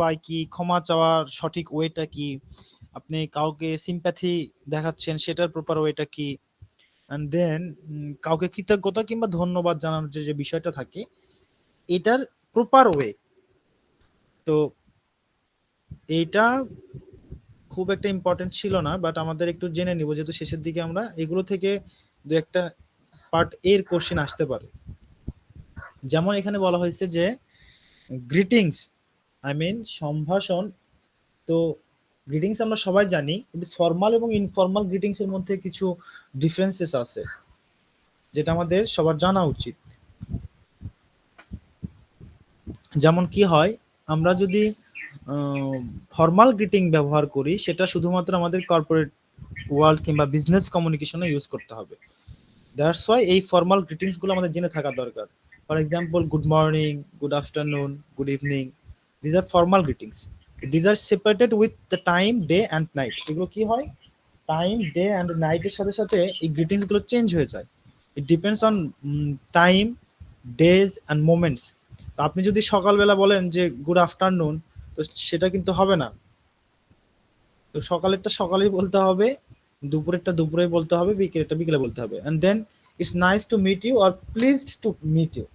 উপায় কি, ক্ষমা চাওয়ার সঠিক ওয়েটা কি, আপনি কাউকে সিম্প্যাথি দেখাচ্ছেন সেটার প্রপার ওয়েটা কি, এন্ড দেন কাউকে কৃতজ্ঞতা কিংবা ধন্যবাদ জানানোর যে বিষয়টা থাকে এটার প্রপার ওয়ে। তো এইটা খুব একটা ইম্পর্টেন্ট ছিল না, বাট আমাদের একটু জেনে নিব যেহেতু শেষের দিকে আমরা এগুলো থেকে দু একটা পার্ট এর কোশ্চেন আসতে পারে। যেমন এখানে বলা হয়েছে যে গ্রিটিংস, আই মিন সম্ভাষণ। তো গ্রিটিংস আমরা সবাই জানি, কিন্তু ফর্মাল এবং ইনফর্মাল গ্রিটিংস এর মধ্যে কিছু ডিফারেন্সেস আছে যেটা আমাদের সবার জানা উচিত। যেমন কি হয়, আমরা যদি ফর্মাল গ্রিটিং ব্যবহার করি সেটা শুধুমাত্র আমাদের কর্পোরেট ওয়ার্ল্ড কিংবা বিজনেস কমিউনিকেশনে ইউজ করতে হবে। দ্যাটস ওয়াই এই ফর্মাল গ্রিটিংস গুলো আমাদের জেনে থাকা দরকার। For example, good morning, good afternoon, good evening, these are formal greetings. These are separated with the time, day and night. এগুলো কি হয়, টাইম, ডে অ্যান্ড নাইটের সাথে সাথে এই গ্রিটিংস গুলো চেঞ্জ হয়ে যায়। It depends on time, days and moments. আপনি যদি সকালবেলা বলেন যে গুড আফটারনুন, তো সেটা কিন্তু হবে না। তো সকালেরটা সকালেই বলতে হবে, দুপুরেরটা দুপুরে বলতে হবে, বিকেলেরটা বিকেলে বলতে হবে। And then it's nice to meet you or pleased to meet you.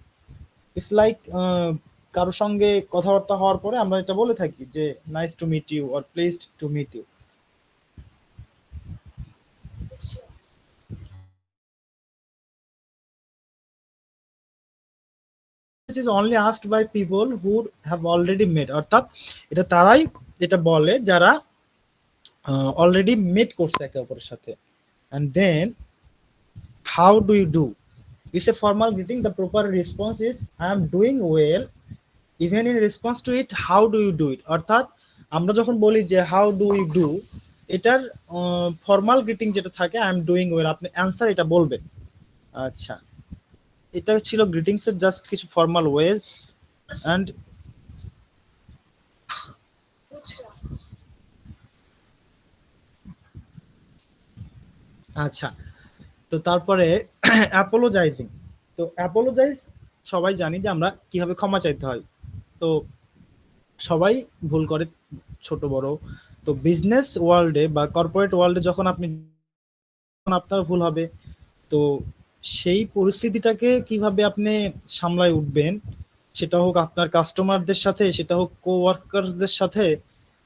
It's like কারোর সঙ্গে কথাবার্তা হওয়ার পরে আমরা এটা বলে থাকি যে nice to meet you or pleased to meet you. This is only asked by people who have already met, অর্থাৎ এটা তারাই এটা বলে যারা অলরেডি মেট করছে একে অপরের সাথে। and then how do you do, it's a formal greeting. The proper response is I am doing well. Even in response to it, how do you do it, অর্থাৎ আমরা যখন বলি যে how do you do, এটার formal greeting যেটা থাকে I am doing well, আপনি answer এটা বলবেন। আচ্ছা, এটা ছিল গ্রিটিংস এর জাস্ট কিছু ফর্মাল ওয়েজ। এন্ড আচ্ছা, তো তারপরে অ্যাপোলোজাইজিং। তো অ্যাপোলোজাইজ সবাই জানি যে আমরা কিভাবে ক্ষমা চাইতে হয়। তো সবাই ভুল করে, ছোট বড়। তো বিজনেস ওয়ার্ল্ডে বা কর্পোরেট ওয়ার্ল্ডে যখন আপনার ভুল হবে, তো সেই পরিস্থিতিটাকে কিভাবে আপনি সামলায় উঠবেন, সেটা হোক আপনার কাস্টমারদের সাথে, সেটা হোক কোওয়ার্কারদের সাথে,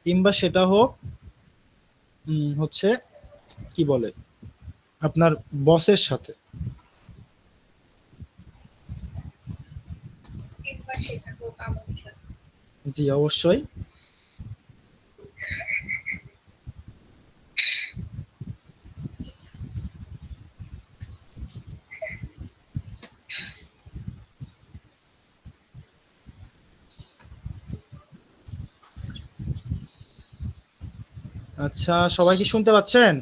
কিংবা সেটা হোক হচ্ছে কি বলে আপনার বসের সাথে। জি অবশ্যই। আচ্ছা, সবাই কি শুনতে পাচ্ছেন?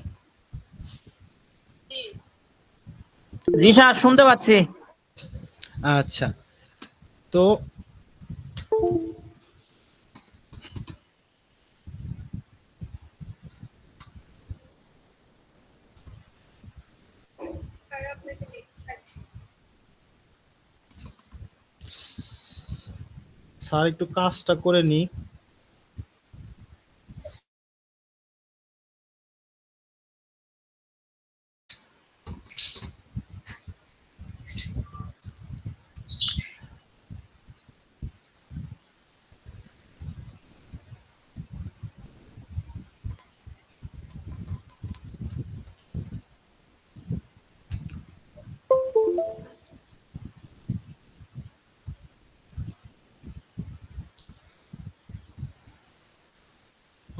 জি স্যার, শুনতে পাচ্ছি। আচ্ছা, তো স্যার একটু কাজটা করে নি।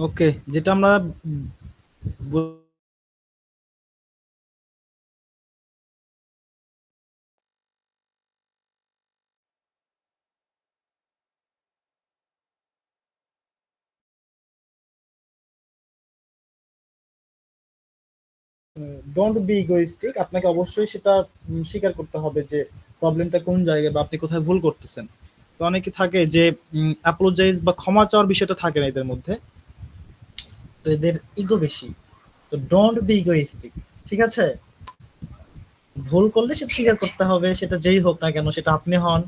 ওকে, যেটা আমরা ডোন্ট বি ইগোইস্টিক, আপনাকে অবশ্যই সেটা স্বীকার করতে হবে যে প্রবলেমটা কোন জায়গায় বা আপনি কোথায় ভুল করতেছেন। তো অনেকে থাকে যে অ্যাপোলোজাইজ বা ক্ষমা চাওয়ার বিষয়টা থাকে না এদের মধ্যে, তো এদের ইগো বেশি। তো ডোন্ট বি ইগোইস্টিক, ঠিক আছে? ভুল করলে সেটা স্বীকার করতে হবে, সেটা যেই হোক না কেন, সেটা আপনি হন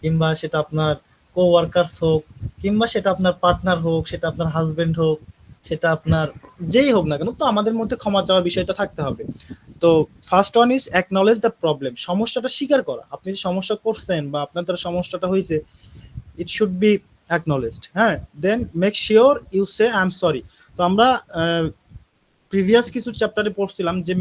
কিংবা সেটা আপনার কোওয়ার্কার্স হোক, কিংবা সেটা আপনার পার্টনার হোক, সেটা আপনার হাজবেন্ড হোক, সেটা আপনার যেই হোক না কেন, তো আমাদের মধ্যে ক্ষমা চাওয়ার বিষয়টা থাকতে হবে। তো first one is acknowledge the problem, সমস্যাটা স্বীকার করা। আপনি যে সমস্যা করছেন বা আপনার দ্বারা সমস্যাটা হয়েছে, ইট শুড বি অ্যাকনলেজড। হ্যাঁ, then make sure you say I am sorry. তো আমরা প্রিভিয়াস কিছু চ্যাপ্টারে পড়ছিলাম যে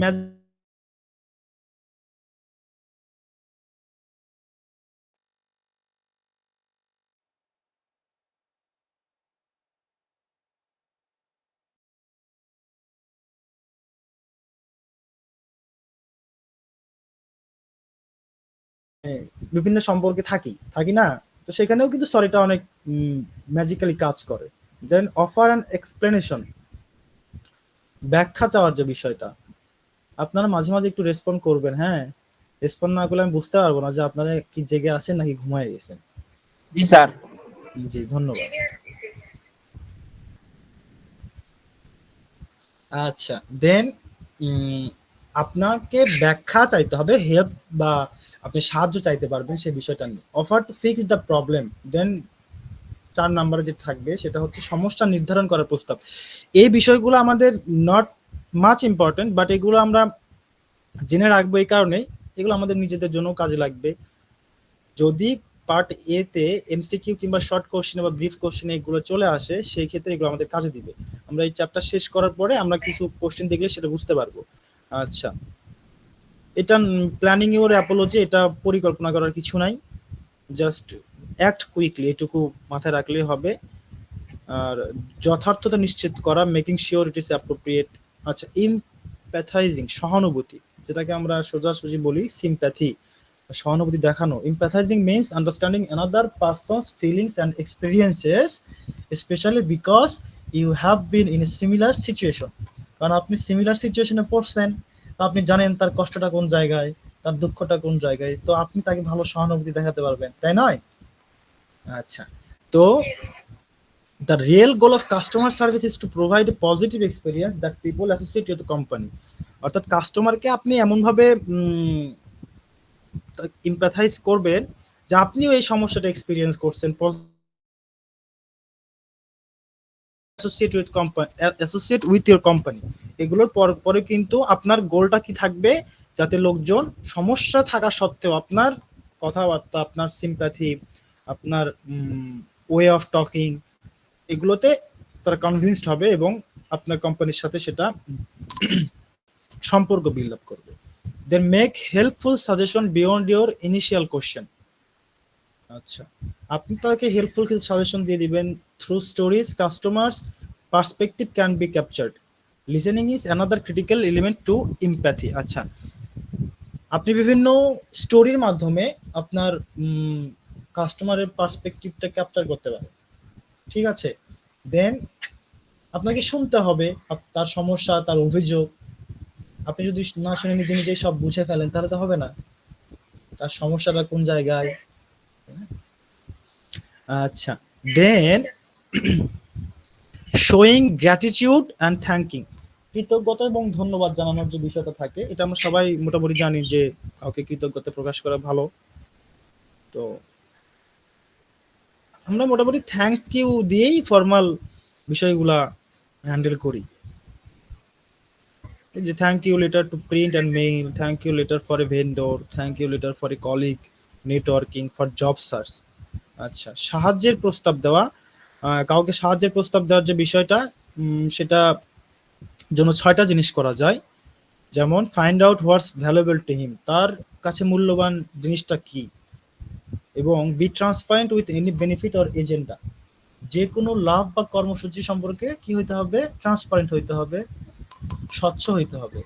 বিভিন্ন সম্পর্কে থাকি না, তো সেখানেও কিন্তু সরিটা অনেক ম্যাজিক্যালি কাজ করে। দেন অফার অ্যান্ড এক্সপ্লেনেশন, ব্যাখ্যা চাওয়ার যে বিষয়টা, আপনারা মাঝে মাঝে একটু রেসপন্ড করবেন। হ্যাঁ, রেসপন্ড না করলে আমি বুঝতে পারবো না যে আপনারা কি জেগে আছেন নাকি ঘুমায় গেছেন। জি স্যার। জি, ধন্যবাদ। আচ্ছা, দেন আপনাকে ব্যাখ্যা চাইতে হবে, হেল্প বা আপনি সাহায্য চাইতে পারবেন সেই বিষয়টা নিয়ে। Offer to fix the problem. Then 4 নাম্বারে যে থাকবে সেটা হচ্ছে সমস্যা নির্ধারণ করার প্রস্তাব। এই বিষয়গুলো আমাদের নট মাচ ইম্পর্টেন্ট, বাট এগুলো আমরা জেনে রাখবো এই কারণেই, এগুলো আমাদের নিজেদের জন্য কাজে লাগবে। যদি পার্ট এ তে এমসিকিউ কিংবা শর্ট কোশ্চেন বা ব্রিফ কোশ্চেন এগুলো চলে আসে, সেই ক্ষেত্রে এগুলো আমাদের কাজে দিবে। আমরা এই চ্যাপ্টার শেষ করার পরে আমরা কিছু কোশ্চেন দেখলে সেটা বুঝতে পারবো। আচ্ছা, এটা প্ল্যানিং ইউর অ্যাপোলজি, এটা পরিকল্পনা করার কিছু নাই, জাস্ট অ্যাক্ট কুইকলি, এটুকু মাথায় রাখলেই হবে। আর যথার্থতা নিশ্চিত করা, making sure it is appropriate. আচ্ছা, ইমপ্যাথাইজিং, সহানুভূতি, যেটাকে আমরা সোজাসুজি বলি সিম্প্যাথি, সহানুভূতি দেখানো। Empathising means understanding another person's feelings and experiences, especially because you have been in a similar situation. কারণ আপনি সিমিলার সিচুয়েশনে পড়ছেন, তো আপনি জানেন তার কষ্টটা কোন জায়গায়, তার দুঃখটা কোন জায়গায়, তো আপনি তাকে ভালো সহানুভূতি দেখাতে পারবেন, তাই নয়? আচ্ছা, তো the real goal of customer service is to provide a positive experience that people associate with the company. অর্থাৎ কাস্টমারকে আপনি এমন ভাবে এমপ্যাথাইজ করবেন যে আপনিও এই সমস্যাটা এক্সপেরিয়েন্স করছেন, associate with company, associate with your company. এগুলোর পরে কিন্তু আপনার গোলটা কি থাকবে, যাতে লোকজন সমস্যা থাকা সত্ত্বেও আপনার কথাবার্তা, আপনার সিম্প্যাথি, আপনার ওয়ে অফ টকিং, এগুলোতে তারা কনভিন্সড হবে এবং আপনার কোম্পানির সাথে সেটা সম্পর্ক বিল্ড আপ করবে। Then make helpful suggestion beyond your initial question. আচ্ছা, আপনি তাকে হেল্পফুল কিছু সাজেশন দিয়ে দিবেন। Through stories customers perspective can be captured, listening is another critical element to empathy. আচ্ছা, আপনি বিভিন্ন স্টোরির মাধ্যমে আপনার কাস্টমারের পার্সপেক্টিভটা ক্যাপচার করতে পারেন, ঠিক আছে? দেন আপনাকে শুনতে হবে তার সমস্যা, তার অভিযোগ। আপনি যদি না শুনে নিজে নিজেই সব বুঝে ফেলেন তাহলে তো হবে না, তার সমস্যাটা কোন জায়গায়। আচ্ছা, দেন শোয়িং গ্র্যাটিটিউড অ্যান্ড থ্যাঙ্কিং, কৃতজ্ঞতা এবং ধন্যবাদ জানানোর যে বিষয়টা থাকে, এটা আমরা সবাই মোটামুটি জানি যে কাউকে কৃতজ্ঞতা প্রকাশ করা ভালো। তো আমরা মোটামুটি থ্যাংক ইউ দিয়েই ফর্মাল বিষয়গুলা হ্যান্ডেল করি। যে thank you letter to print and mail, thank you letter for a vendor, thank you letter for a colleague, networking, for job search. আচ্ছা, সাহায্যের প্রস্তাব দেওয়া, কাউকে সাহায্যের প্রস্তাব দেওয়ার যে বিষয়টা, সেটা জন্য 6টা জিনিস করা যায়। যেমন find out what's valuable to him, তার কাছে মূল্যবান জিনিসটা কি, এবং be transparent with any benefit or agenda, যে কোনো লাভ বা কর্মসূচি সম্পর্কে কি হইতে হবে, ট্রান্সপারেন্ট হইতে হবে, স্বচ্ছ হইতে হবে।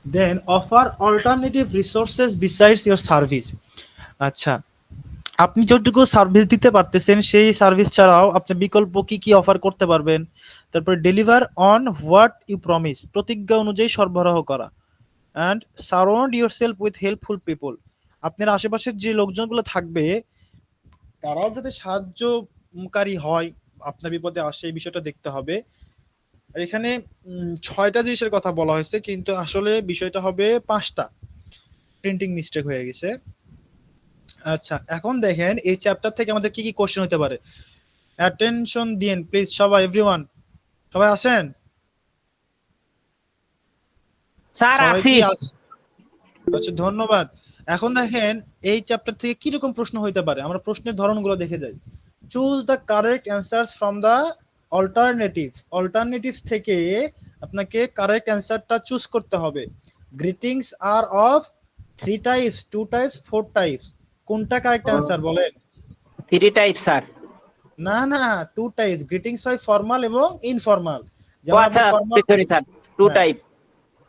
Then offer alternative resources besides your service. আচ্ছা, আপনি যতটুকু সার্ভিস দিতে পারতেছেন সেই সার্ভিস ছাড়াও আপনি বিকল্প কি কি অফার করতে পারবেন। তারপরে deliver on what you promise, প্রতিজ্ঞা অনুযায়ী সরবরাহ করা। And surround yourself with helpful people, আপনার আশেপাশের যে লোকজনগুলো থাকবে তারাও যাতে সাহায্যকারী হয়, আপনার বিপদে আসে এই বিষয়টা দেখতে হবে। আর এখানে 6টা জিনিসের কথা বলা হয়েছে কিন্তু আসলে বিষয়টা হবে 5টা, প্রিন্টিং মিস্টেক হয়ে গেছে। আচ্ছা, এখন দেখেন এই চ্যাপ্টার থেকে আমাদের কি কি কোশ্চেন হতে পারে। অ্যাটেনশন দিন প্লিজ সবাই, এভরিওয়ান, সবাই আছেন? স্যার সবাই আসি। কি আছে? আচ্ছা, ধন্যবাদ। এখন দেখেন এই চ্যাপ্টার থেকে কি রকম প্রশ্ন হইতে পারে, আমরা প্রশ্নের ধরনগুলো দেখে যাই। Choose the correct answers from the alternatives. Alternatives থেকে আপনাকে কারেক্ট অ্যান্সারটা চুজ করতে হবে। Greetings are of 3 types, 2 types, 4 types. কোনটা কারেক্ট অ্যান্সার বলেন? 3 টাইপ স্যার। না না, 2 টাইপস। গ্রিটিংস হয় ফর্মাল এবং ইনফর্মাল। ও যেমন আপনি আচ্ছা, ফর্মাল, সরি স্যার, 2 হ্যাঁ, টাইপ।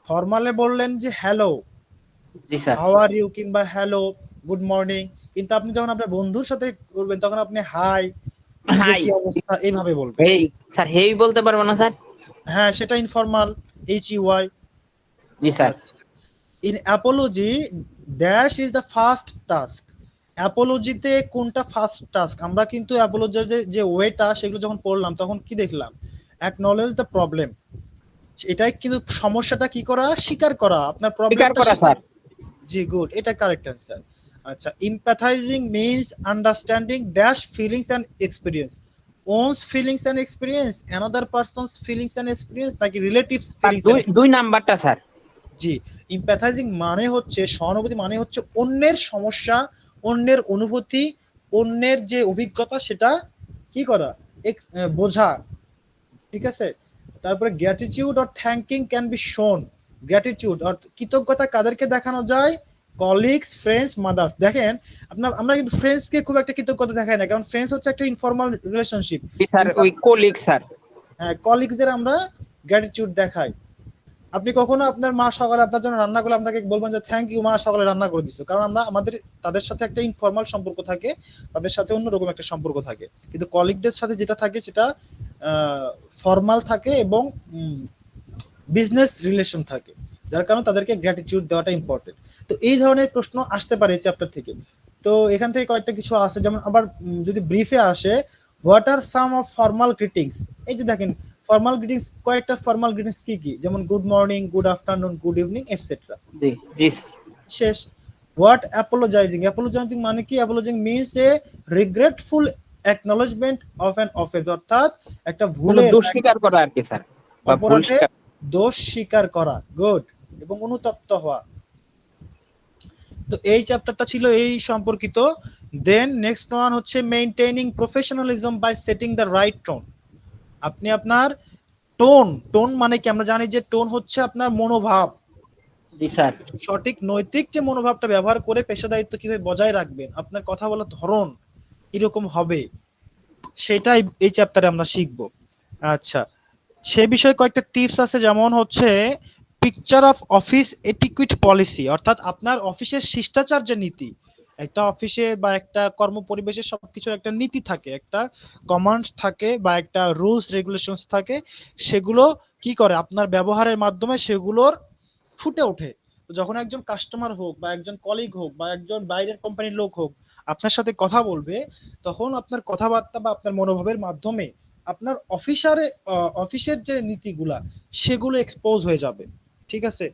ফর্মালে বললেন যে হ্যালো, জি স্যার। হাউ আর ইউ, কিংবা হ্যালো, গুড মর্নিং। কিন্তু আপনি যখন আপনার বন্ধুর সাথে করবেন তখন আপনি হাই, এই যে হাই। কি অবস্থা, এইভাবে বলবেন। হেই স্যার, হেই বলতে পারবো না স্যার? হ্যাঁ, সেটা ইনফর্মাল, এইচ ইউ ওয়াই। জি sir. In apology dash is the first task. অ্যাপোলজিতে কোনটা ফার্স্ট টাস্ক? আমরা কিন্তু অ্যাপোলজির যে ওয়েটা সেগুলো যখন পড়লাম তখন কি দেখলাম? Acknowledge the problem. এটাই কিন্তু সমস্যাটা কি করা, স্বীকার করা, আপনার স্বীকার প্রবলেমটা করা স্বীকার। স্যার। জি, গুড, এটা কারেক্ট অ্যান্সার। আচ্ছা, empathizing means understanding dash feelings and experience. One's feelings and experience, another person's feelings and experience, নাকি relatives স্যার feelings and দুই experience? দুই নাম্বারটা স্যার। জি, empathizing মানে হচ্ছে, সহানুভূতি মানে হচ্ছে অন্যের সমস্যা, অন্যের অনুভূতি, অন্যের যে অভিজ্ঞতা সেটা কি করা, বোঝা। ঠিক আছে। তারপরে gratitude or thanking can be শোন। গ্র্যাটিটিউড অর কৃতজ্ঞতা কাদেরকে দেখানো যায়? Colleagues, friends, mother's. দেখেন, আমরা কিন্তু ফ্রেন্ডসকে খুব একটা কৃতজ্ঞতা দেখাই না, কারণ ফ্রেন্ডস হচ্ছে একটা ইনফর্মাল রিলেশনশিপ। জি স্যার, কিন্তু ওই কলিগ স্যার। হ্যাঁ, কলিগদের আমরা গ্র্যাটিটিউড দেখাই। আপনি কখনো আপনার মা সকালে আপনার জন্য রান্না করলে আপনাকে বলবেন যে থ্যাংক ইউ মা, সকালে রান্না করে দিছো, কারণ আমাদের তাদের সাথে একটা ইনফর্মাল সম্পর্ক থাকে, তাদের সাথে অন্যরকম একটা সম্পর্ক থাকে। কিন্তু কলিগদের সাথে যেটা থাকে সেটা ফর্মাল থাকে এবং বিজনেস রিলেশন থাকে, যার কারণে তাদেরকে গ্র্যাটিটিউড দেওয়াটা ইম্পর্টেন্ট। তো এই ধরনের প্রশ্ন আসতে পারে এই চ্যাপ্টার থেকে। তো এখান থেকে কয়েকটা কিছু আছে, যেমন আবার যদি ব্রিফে আসে, what are some of formal greetings. এই যে দেখেন, ফর্মাল গ্রিটিংস, কয়েকটা ফর্মাল গ্রিটিংস কি কি, যেমন good morning, good afternoon, good evening, etcetera. জি জি স্যার। শেষ। What apologising. অ্যাপোলোজাইজিং মানে কি? Apologising means a regretful acknowledgement of an offence, অর্থাৎ একটা কোনো ভুলের, দোষ স্বীকার করা আর কি স্যার, বা ভুল অপরাধে স্বীকার। দোষ স্বীকার করা। গুড। এবং অনুতপ্ত হওয়া। তো এই চ্যাপ্টারটা ছিল এই সম্পর্কিত। দেন নেক্সট ওয়ান হচ্ছে maintaining professionalism by setting the right tone. আপনি আপনার টোন মানে কি? আমরা জানি যে টোন হচ্ছে আপনার মনোভাব। জি স্যার। সঠিক নৈতিক যে মনোভাবটা ব্যবহার করে পেশাদারিত্ব কিভাবে বজায় রাখবেন, আপনার কথা বলার ধরন কিরকম হবে, সেটাই এই চ্যাপ্টারে আমরা শিখবো। আচ্ছা, সে বিষয়ে কয়েকটা টিপস আছে, যেমন হচ্ছে পিকচার অফ অফিস এটিকুইট পলিসি, অর্থাৎ আপনার অফিসের শিষ্টাচার যে নীতি, একটা অফিসে বা একটা কর্ম পরিবেশে সবকিছুর একটা নীতি থাকে, একটা কমান্ড থাকে বা একটা রুলস রেগুলেশনস থাকে, সেগুলো কি করে আপনার ব্যবহারের মাধ্যমে সেগুলোর ফুটে ওঠে। তো যখন একজন কাস্টমার হোক বা একজন কলিগ হোক বা একজন বাইরের কোম্পানির লোক হোক আপনার সাথে কথা বলবে, তখন আপনার কথাবার্তা বা আপনার মনোভাবের মাধ্যমে আপনার অফিসের যে নীতিগুলা সেগুলো এক্সপোজ হয়ে যাবে। ঠিক আছে।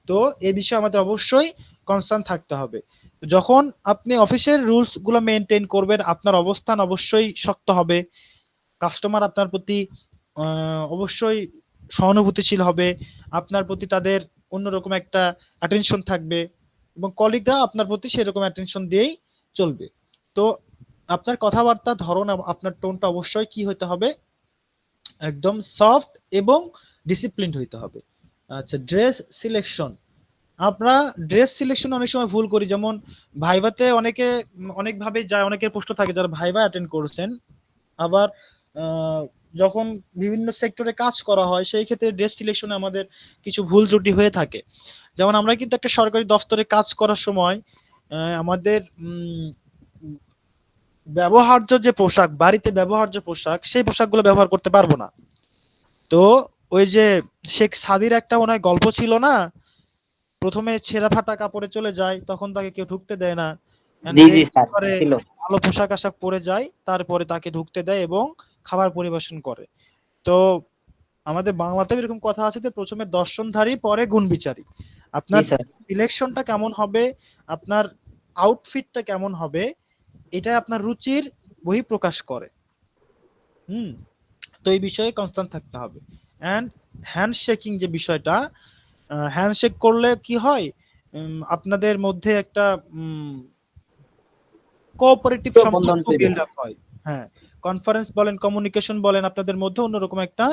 তো এই বিষয়ে আমাদের অবশ্যই কনসার্ন থাকতে হবে। যখন আপনি অফিসের রুলস গুলো মেনটেন করবেন, আপনার অবস্থান অবশ্যই শক্ত হবে, কাস্টমার আপনার প্রতি অবশ্যই সহানুভূতিশীল হবে, আপনার প্রতি তাদের অন্যরকম একটা অ্যাটেনশন থাকবে, এবং কলিগরা আপনার প্রতি সেরকম অ্যাটেনশন দিয়েই চলবে। তো আপনার কথাবার্তা ধরন, আপনার টোনটা অবশ্যই কি হতে হবে, একদম সফট এবং ডিসিপ্লিনড হইতে হবে। আচ্ছা, ড্রেস সিলেকশন। আমরা ড্রেস সিলেকশন অনেক সময় ভুল করি, যেমন ভাইভাতে অনেকে অনেক ভাবে যায়, অনেকের প্রশ্ন থাকে যারা ভাইভা অ্যাটেন্ড করেছেন। আবার যখন বিভিন্ন সেক্টরে কাজ করা হয় সেই ক্ষেত্রে ড্রেস সিলেকশনে আমাদের কিছু ভুল ত্রুটি হয়ে থাকে। যেমন আমরা কিন্তু একটা সরকারি দপ্তরে কাজ করার সময় আমাদের ব্যবহার্য যে পোশাক, বাড়িতে ব্যবহার্য পোশাক, সেই পোশাকগুলো ব্যবহার করতে পারবো না। তো ওই যে শেখ সাদির একটা মনে হয় গল্প ছিল না, প্রথমে ছেঁড়া ফাটা কাপড়ে চলে যায়, তখন তাকে কেউ ঢুকতে দেয় না, জি জি দেন কি স্যার করে ছিল। ভালো পোশাক আশাক পরে যায়, তারপরে তাকে ঢুকতে দেয় এবং খাবার পরিবেশন করে। তো আমাদের বাংলাতেও এরকম কথা আছে যে প্রথমে দর্শনধারী পরে গুণ বিচারী। জি আপনার স্যার। সিলেকশনটা কেমন হবে, আপনার আউটফিটটা কেমন হবে, এটা আপনার রুচির বহিঃপ্রকাশ করে। হুম, তো এই বিষয়ে কনসার্ন থাকতে হবে। অ্যান্ড হ্যান্ডশেকিং যে বিষয়টা, হ্যান্ডশেক করলে কি হয়, আপনাদের মধ্যে একটা কোঅপারেটিভ বন্ধন সম্পর্ক তৈরি বিল্ড হয়। আপ হয়। হ্যাঁ, কনফারেন্স বলেন, কমিউনিকেশন বলেন, আপনাদের মধ্যে অন্যরকম একটা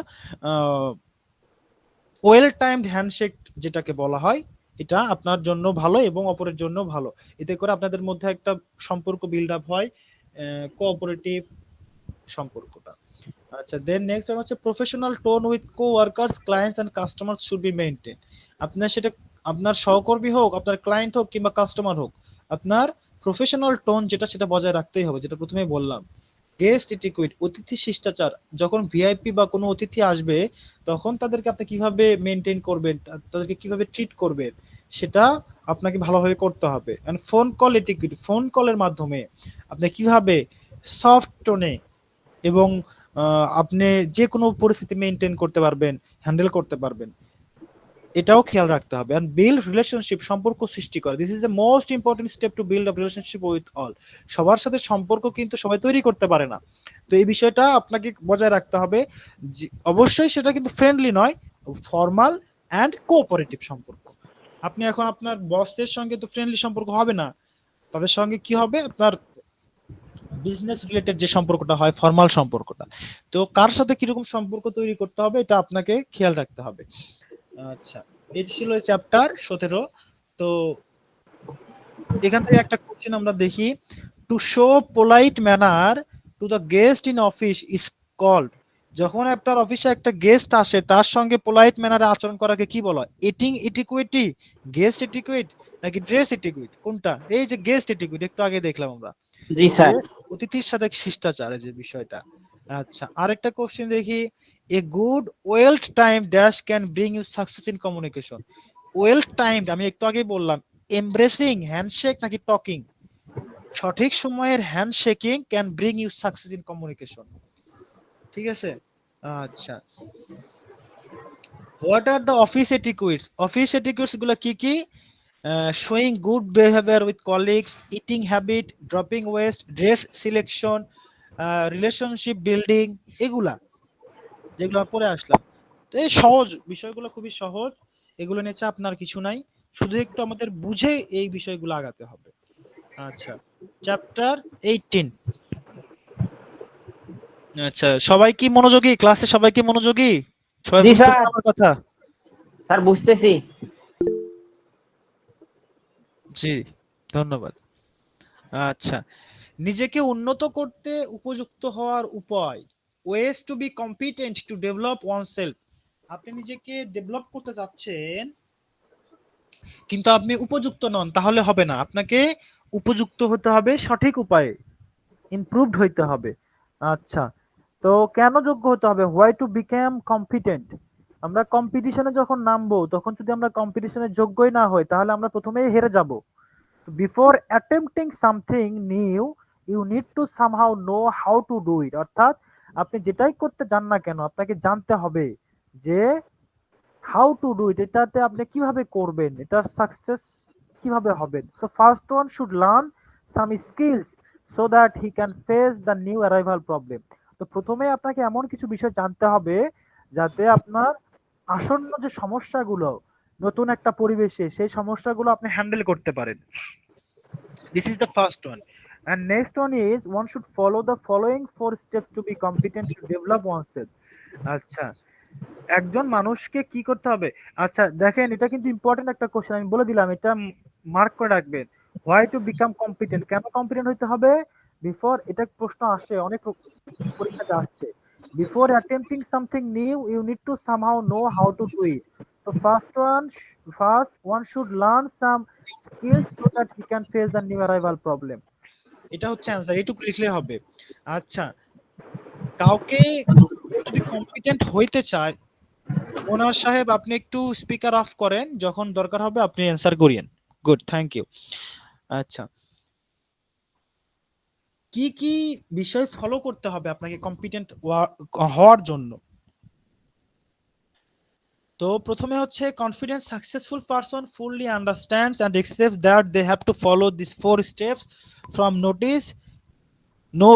ওয়েল টাইমড হ্যান্ডশেক যেটাকে বলা হয়, এটা আপনার জন্য ভালো এবং অপরের জন্য ভালো। এতে করে আপনাদের মধ্যে একটা সম্পর্ক বিল্ড আপ হয়, কোঅপারেটিভ সম্পর্কটা। আচ্ছা, দেন নেক্সট হচ্ছে professional tone with co-workers, clients and customer should be maintain. আপনার সেটা আপনার সহকর্মী হোক, আপনার ক্লায়েন্ট হোক কিংবা কাস্টমার হোক, আপনার প্রফেশনাল টোন যেটা সেটা বজায় রাখতেই হবে, যেটা প্রথমেই বললাম। গেস্ট এটিকুয়েট, অতিথি শিষ্টাচার। যখন ভিআইপি বা কোনো অতিথি আসবে তখন তাদেরকে আপনি কিভাবে মেনটেন করবেন, তাদেরকে কিভাবে ট্রিট করবেন, সেটা আপনাকে ভালোভাবে করতে হবে। এন্ড ফোন কল এটিকুয়েট, ফোন কলের মাধ্যমে আপনি কিভাবে সফট টোনে এবং আপনি যে কোনো পরিস্থিতি মেনটেন করতে পারবেন, হ্যান্ডেল করতে পারবেন, এটাও খেয়াল রাখতে হবে। এন্ড বিল্ড রিলেশনশিপ, সম্পর্ক সৃষ্টি করা। This is the most important step to build a relationship with all. সবার সাথে সম্পর্ক কিন্তু সবাই তৈরি করতে পারে না। তো এই বিষয়টা আপনাকে বজায় রাখতে হবে। অবশ্যই সেটা কিন্তু ফ্রেন্ডলি নয়, ফর্মাল অ্যান্ড কোঅপারেটিভ সম্পর্ক। আপনি এখন আপনার বসের সঙ্গে তো ফ্রেন্ডলি সম্পর্ক হবে না, তাদের সঙ্গে কি হবে, আপনার বিজনেস রিলেটেড যে সম্পর্কটা হয়, ফর্মাল সম্পর্কটা। তো কার সাথে কিরকম সম্পর্ক তৈরি করতে হবে এটা আপনাকে খেয়াল রাখতে হবে। আচ্ছা, এই ছিল চ্যাপ্টার 17। তো এখান থেকে একটা কোশ্চেন আমরা দেখি, to show polite manner to the guest in office is called. যখন আপনার অফিসে একটা গেস্ট আসে তার সঙ্গে পোলাইট ম্যানারে আচরণ করাকে কি বলা হয়? ইটিং এটিকুইটি, গেস্ট এটিকুইট, নাকি ড্রেস এটিকুইট, কোনটা? এই যে গেস্ট এটিকুইট একটু আগে দেখলাম আমরা, জি যে স্যার। অতিথির সাথে শিষ্টাচারের যে বিষয়টা। আচ্ছা, আরেকটা কোশ্চেন দেখি, a good well time dash can bring you success in communication. Well timed আমি একটু আগেই বললাম, এমব্রেসিং হ্যান্ডশেক নাকি টকিং? সঠিক সময়ের handshaking can bring you success in communication. ঠিক আছে। আচ্ছা, what are the office etiquettes? Office etiquettes গুলো কি কি? Showing good behaviour with colleagues, eating habit, dropping waste, dress selection, relationship building, এগুলা যেগুলো পরে আসলাম। তো এই সহজ বিষয়গুলো, খুবই সহজ, এগুলো নিয়ে চাপ আপনার কিছু নাই, শুধু একটু আমাদের বুঝে এই বিষয়গুলো আগাতে হবে। আচ্ছা, চ্যাপ্টার 18। আচ্ছা, সবাই কি মনোযোগী? ক্লাসে সবাই কি মনোযোগী? সবাই জি বুঝতেছেন স্যার। আমার কথা? স্যার বুঝতেছি। জি, ধন্যবাদ। আচ্ছা, নিজেকে উন্নত করতে উপযুক্ত হওয়ার উপায়, ways to B competent to develop oneself. আপনি নিজেকে ডেভেলপ করতে চাচ্ছেন কিন্তু আপনি উপযুক্ত নন, তাহলে হবে না। আপনাকে উপযুক্ত হতে হবে সঠিক উপায়ে, ইমপ্রুভড হইতে হবে। আচ্ছা, তো কেন যোগ্য হতে হবে? Why to become competent. আমরা কম্পিটিশনে যখন নামবো তখন যদি আমরা কম্পিটিশনের যোগ্যই না হই তাহলে আমরা প্রথমেই হেরে যাব। Before attempting something new you need to somehow know how to do it. অর্থাৎ আপনি যেটাই করতে যান না কেন আপনাকে জানতে হবে যে হাউ টু ডু ইট, এটাতে আপনি কিভাবে করবেন, এটা সাকসেস কিভাবে হবেন। So first one should learn some skills so that he can face the new arrival problem. তো প্রথমে আপনাকে এমন কিছু বিষয় জানতে হবে যাতে আপনার আসন্ন যে সমস্যাগুলো, নতুন একটা পরিবেশে সেই সমস্যাগুলো আপনি হ্যান্ডেল করতে পারেন। This is the first one. And next one is one should follow the following 4 steps to be competent to develop oneself. আচ্ছা, একজন মানুষকে কি করতে হবে? আচ্ছা দেখেন, এটা কিন্তু ইম্পর্টেন্ট একটা কোশ্চেন, আমি বলে দিলাম, এটা মার্ক করে রাখবেন। হোয়াই টু বিকাম কম্পিটেন্ট, কেন কম্পিটেন্ট হইতে হবে? বিফোর, এটা প্রশ্ন আসে অনেক পরীক্ষাতে আসছে। Before attempting something new you need to somehow know how to do it. তো first one should learn some skills so that he can face the new arrival problem. এটা হচ্ছে অ্যান্সার, এটুকু লিখলে হবে। আচ্ছা, কাউকে যদি কম্পিটেন্ট হইতে চায়, ওনার সাহেব আপনি একটু স্পিকার অফ করেন, যখন দরকার হবে আপনি অ্যান্সার করিয়েন। Good, thank you. আচ্ছা, কি কি বিষয় ফলো করতে হবে আপনাকে কম্পিটেন্ট হওয়ার জন্য। তো প্রথমে হচ্ছে confident successful person fully understands and accepts that they have to follow this 4 steps from notice no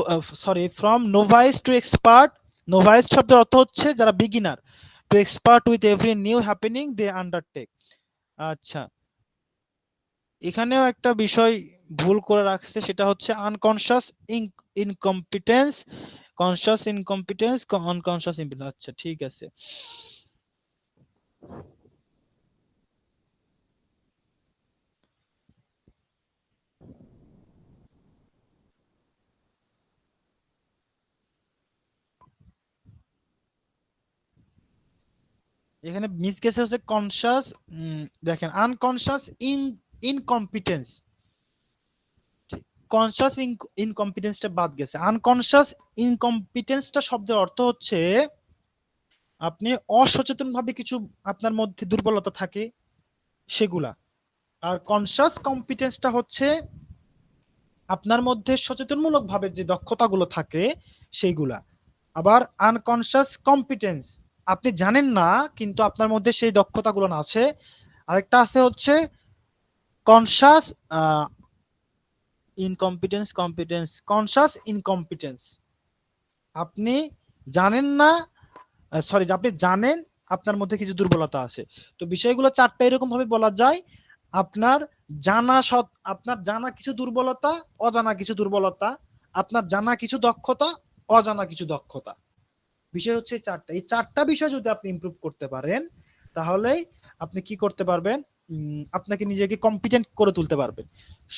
from novice to expert. নোভাইস শব্দের অর্থ হচ্ছে যারা beginner, to expert with every new happening they undertake. আচ্ছা, এখানেও একটা বিষয় ভুল করে রাখছে, সেটা হচ্ছে unconscious incompetence, conscious incompetence, unconscious incompetence. আচ্ছা ঠিক আছে। এখানে মিস গেছে হচ্ছে কনশাস, দেখেন আনকনশাস ইনকম্পিটেন্স, কনশাস ইনকম্পিটেন্সটা বাদ গেছে। আনকনশাস ইনকম্পিটেন্সটা শব্দের অর্থ হচ্ছে আপনি অসচেতনভাবে কিছু আপনার মধ্যে দুর্বলতা থাকে সেগুলা। আর কনশাস কম্পিটেন্সটা হচ্ছে আপনার মধ্যে সচেতনমূলক ভাবে যে দক্ষতাগুলো থাকে সেইগুলা। আবার আনকনশাস কম্পিটেন্স, আপনি জানেন না কিন্তু আপনার মধ্যে সেই দক্ষতাগুলো না আছে। আরেকটা আছে হচ্ছে কনশাস ইনকম্পিটেন্স, কনশাস ইনকম্পিটেন্স, আপনি জানেন না, সরি, আপনি জানেন আপনার মধ্যে কিছু দুর্বলতা আছে। তো বিষয়গুলো চারটা এরকম ভাবে বলা যায়, আপনার আপনার জানা কিছু দুর্বলতা, অজানা কিছু দুর্বলতা, আপনার জানা কিছু দক্ষতা, অজানা কিছু দক্ষতা। বিষয় হচ্ছে চারটা, এই চারটা বিষয় যদি আপনি ইমপ্রুভ করতে পারেন তাহলেই আপনি কি করতে পারবেন, আপনাকে নিজেকে কম্পিটেন্ট করে তুলতে পারবেন।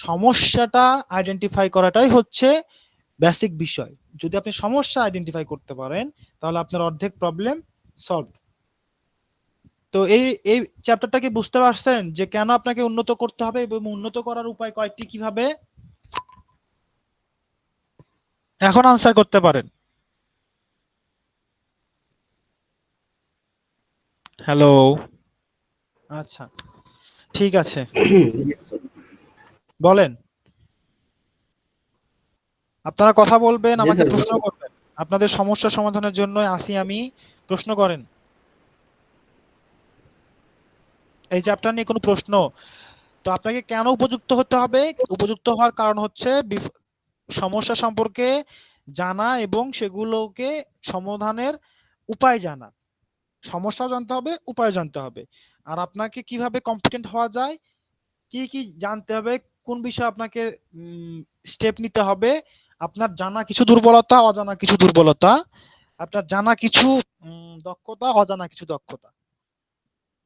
সমস্যাটা আইডেন্টিফাই করাটাই হচ্ছে বেসিক বিষয়। যদি আপনি সমস্যা আইডেন্টিফাই করতে পারেন তাহলে আপনার অর্ধেক প্রবলেম সলভ। তো এই চ্যাপ্টারটা কি বুঝতে পারছেন যে কেন আপনাকে উন্নত করতে হবে এবং উন্নত করার উপায় কয়েকটি কিভাবে? এখন আনসার করতে পারেন। হ্যালো, আচ্ছা ঠিক আছে, বলেন, আপনারা কথা বলবেন, জি আমাকে স্যার। প্রশ্ন করবেন। আপনাদের সমস্যা সমাধানের জন্য আসি আমি, প্রশ্ন করেন। এই চ্যাপ্টার নিয়ে কোনো প্রশ্ন? তো আপনাকে কেন উপযুক্ত হতে হবে? উপযুক্ত হওয়ার কারণ হচ্ছে সমস্যা সম্পর্কে জানা এবং সেগুলোকে সমাধানের উপায় জানা। সমস্যাও জানতে হবে, উপায় জানতে হবে। আর আপনাকে কিভাবে কম্পিটেন্ট হওয়া যায়, কি কি জানতে হবে, কোন বিষয়ে আপনাকে স্টেপ নিতে হবে, আপনার জানা কিছু দুর্বলতা, অজানা কিছু দুর্বলতা, আপনার জানা কিছু দক্ষতা, অজানা কিছু দক্ষতা।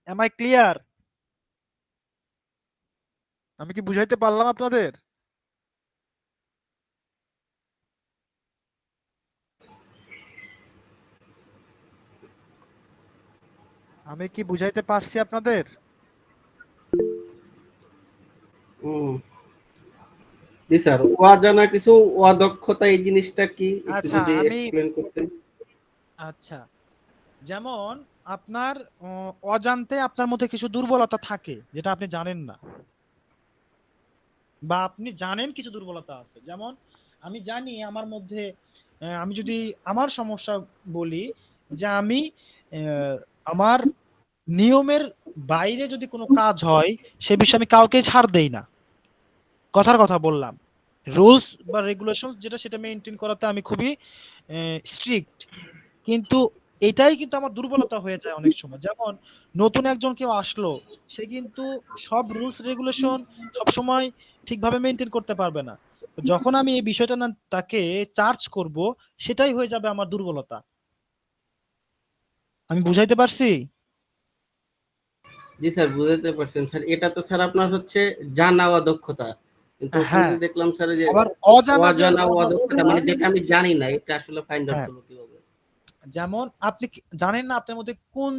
Am I clear? আমি কি বুঝাইতে পারলাম আপনাদের? আমি কি বুঝাইতে পারছি আপনাদের? জি স্যার, অজানা কিছু অদক্ষতা এই জিনিসটা কি একটু আচ্ছা যদি আমি, এক্সপ্লেন করতেন। আচ্ছা, যেমন আপনার অজান্তে আপনার মধ্যে কিছু দুর্বলতা থাকে যেটা আপনি জানেন না, বা আপনি জানেন কিছু দুর্বলতা আছে। যেমন আমি জানি আমার মধ্যে, আমি যদি আমার সমস্যা বলি, যে আমি আহ, আমার নিয়মের বাইরে যদি কোনো কাজ হয় সে বিষয়ে আমি কাউকে ছাড় দেই না। কথার কথা বললাম, রুলস বা রেগুলেশন যেটা সেটা মেনটেন করাতে আমি খুবই স্ট্রিক্ট। কিন্তু এটাই কিন্তু আমার দুর্বলতা হয়ে যায় অনেক সময়। যেমন নতুন একজন কেউ আসলো, সে কিন্তু সব রুলস রেগুলেশন সবসময় ঠিকভাবে মেনটেন করতে পারবে না। তো যখন আমি এই বিষয়টা না তাকে চার্জ করব, সেটাই হয়ে যাবে আমার দুর্বলতা। আমি বুঝাইতে পারছি? জি স্যার, বুঝতে পারছেন স্যার। এটা তো স্যার আপনার হচ্ছে জানা অদক্ষতা, কিন্তু ওখানে হ্যাঁ, তো দেখলাম স্যার যে আবার অজানা যে অজানা অদক্ষতা অদক্ষতা, মানে যেটা আমি জানি না, এটা আসলে ফাইন্ড আউট হ্যাঁ, করবো কিভাবে? যেমন আপনি জানেন না আপনার মধ্যে কোন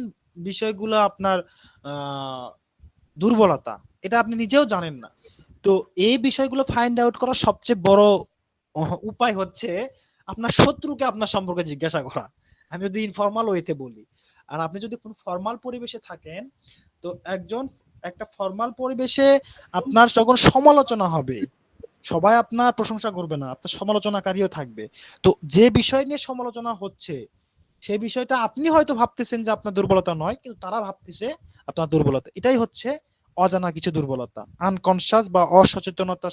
বিষয়গুলো আপনার আহ দুর্বলতা, এটা আপনি নিজেও জানেন না। তো এই বিষয়গুলো ফাইন্ড আউট করার সবচেয়ে বড় উপায় হচ্ছে আপনার শত্রুকে আপনার সম্পর্কে জিজ্ঞাসা করা। আমি যদি ইনফর্মাল ওয়েতে বলি, আর আপনি যদি কোন ফর্মাল পরিবেশে থাকেন, তো একটা ফর্মাল পরিবেশে আপনার যখন সমালোচনা হবে, সবাই আপনার প্রশংসা করবে না, আপনার সমালোচনাকারীও থাকবে। তো যে বিষয় নিয়ে সমালোচনা হচ্ছে সেই বিষয়টা আপনি হয়তো ভাবতেছেন যে আপনার দুর্বলতা নয়, কিন্তু তারা ভাবতেছে আপনার দুর্বলতা। এটাই হচ্ছে অজানা কিছু দুর্বলতা, আনকনসিয়াস বা অসচেতনতা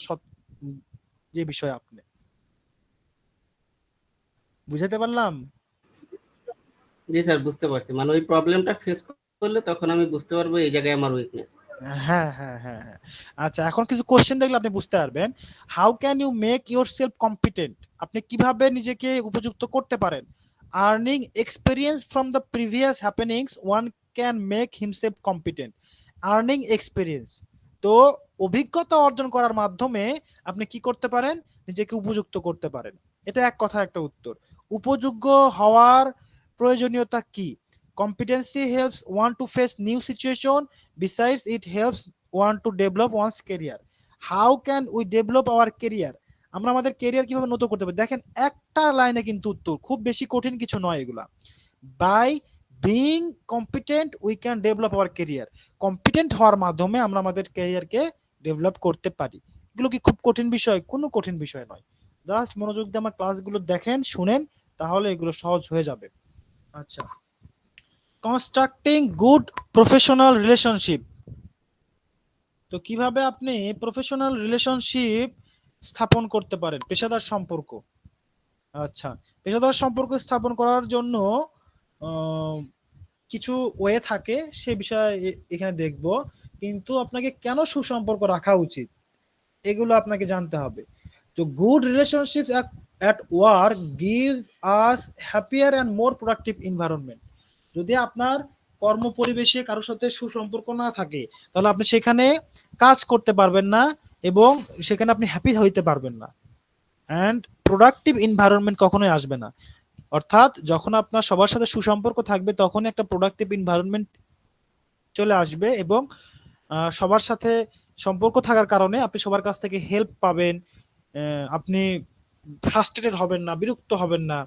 যে বিষয় আপনি বুঝাতে পারলাম। জি স্যার, বুঝতে পারছি। মানে ওই প্রবলেমটা ফেস করলে তখন আমি বুঝতে পারবো এই জায়গায় আমার উইকনেস। হ্যাঁ হ্যাঁ হ্যাঁ হ্যাঁ। আচ্ছা, এখন কিছু কোশ্চেন দেখলে আপনি বুঝতে পারবেন। How can you make yourself competent? আপনি কিভাবে নিজেকে উপযুক্ত করতে পারেন? Earning experience from the previous happenings one can make himself competent. Earning experience, তো অভিজ্ঞতা অর্জন করার মাধ্যমে আপনি কি করতে পারেন? নিজেকে উপযুক্ত করতে পারেন। এটা এক কথা একটা উত্তর। উপযোগ্য হওয়ার প্রয়োজনীয়তা কি? Competency helps one to face new situation. Besides, it helps one to develop one's career. How can we develop our career? আমরা আমাদের কেরিয়ার কিভাবে নতুন করতে পারি? দেখেন, একটা লাইনে কিন্তু উত্তর, খুব বেশি কঠিন কিছু নয় এগুলা। By being competent we can develop our career. Competent হওয়ার মাধ্যমে আমরা আমাদের ক্যারিয়ারকে ডেভেলপ করতে পারি। এগুলো কি খুব কঠিন বিষয়? কোনো কঠিন বিষয় নয়। জাস্ট মনোযোগ দিয়ে আমার ক্লাসগুলো দেখেন, শুনেন, তাহলে এগুলো সহজ হয়ে যাবে। আচ্ছা, কনস্ট্রাক্টিং গুড প্রফেশনাল রিলেশনশিপ। তো কিভাবে আপনি প্রফেশনাল রিলেশনশিপ স্থাপন করতে পারেন, পেশাদার সম্পর্ক? আচ্ছা, পেশাদার সম্পর্ক স্থাপন করার জন্য আহ, কিছু ওয়ে থাকে, সে বিষয়ে এখানে দেখব। কিন্তু আপনাকে কেন সুসম্পর্ক রাখা উচিত এগুলো আপনাকে জানতে হবে। তো good relationships at work give us happier and more productive environment. যদি আপনার কর্ম পরিবেশে কারোর সাথে সুসম্পর্ক না থাকে, তাহলে আপনি সেখানে কাজ করতে পারবেন না এবং সেখানে আপনি হ্যাপি হইতে পারবেন না। অ্যান্ড প্রোডাক্টিভ এনভায়রনমেন্ট কখনোই আসবে না। অর্থাৎ যখন আপনার সবার সাথে সুসম্পর্ক থাকবে, তখন একটা প্রোডাক্টিভ এনভায়রনমেন্ট চলে আসবে এবং সবার সাথে সম্পর্ক থাকার কারণে আপনি সবার কাছ থেকে হেল্প পাবেন। আপনি ফ্রাস্ট্রেটেড হবেন না, বিরক্ত হবেন না।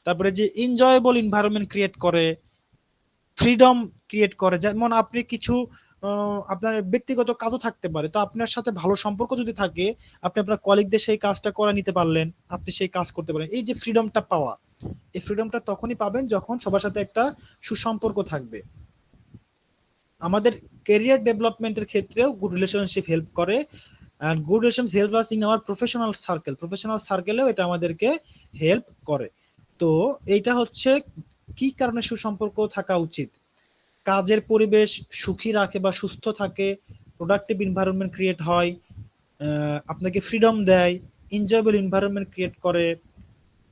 তারপরে যে এনজয়েবল এনভায়রনমেন্ট ক্রিয়েট করে, ফ্রিডম ক্রিয়েট করে। যেমন আপনি কিছু আপনার ব্যক্তিগত কাজও থাকতে পারে, তো আপনার সাথে ভালো সম্পর্ক যদি থাকে, আপনি আপনার কলিগদের সেই কাজটা করে নিতে পারলেন, আপনি সেই কাজ করতে পারেন। এই যে ফ্রিডমটা পাওয়া, এই ফ্রিডমটা তখনই পাবেন যখন সবার সাথে একটা সুসম্পর্ক থাকবে। আমাদের ক্যারিয়ার ডেভেলপমেন্টের ক্ষেত্রেও গুড রিলেশনশিপ হেল্প করে। And good relationship help us in our professional circle. Professional সার্কেলেও এটা আমাদেরকে হেল্প করে। তো এইটা হচ্ছে কি কারণে সুসম্পর্ক থাকা উচিত। কাজের পরিবেশ সুখী রাখে বা সুস্থ থাকে, প্রোডাক্টিভ এনভায়রনমেন্ট ক্রিয়েট হয়, আপনাকে ফ্রিডম দেয়, এনজয়েবল এনভায়রনমেন্ট ক্রিয়েট করে,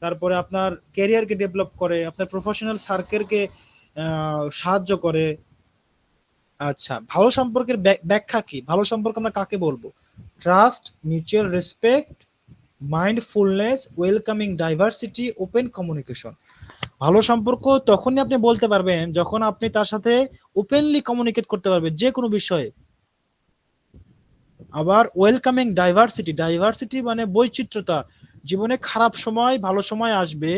তারপরে আপনার ক্যারিয়ারকে ডেভেলপ করে, আপনার প্রফেশনাল সার্কেলকে সাহায্য করে। আচ্ছা, ভালো সম্পর্কের ব্যাখ্যা কি? ভালো সম্পর্ক আমরা কাকে বলবো? Trust, mutual respect, mindfulness, welcoming diversity, open communication. ভালো সম্পর্ক তখনই আপনি বলতে পারবেন যখন আপনি তার সাথে ওপেনলি কমিউনিকেট করতে পারবেন যে কোনো বিষয়ে। আবার ওয়েলকামিং ডাইভার্সিটি, ডাইভার্সিটি মানে বৈচিত্র্যতা। জীবনে খারাপ সময় ভালো সময় আসবে,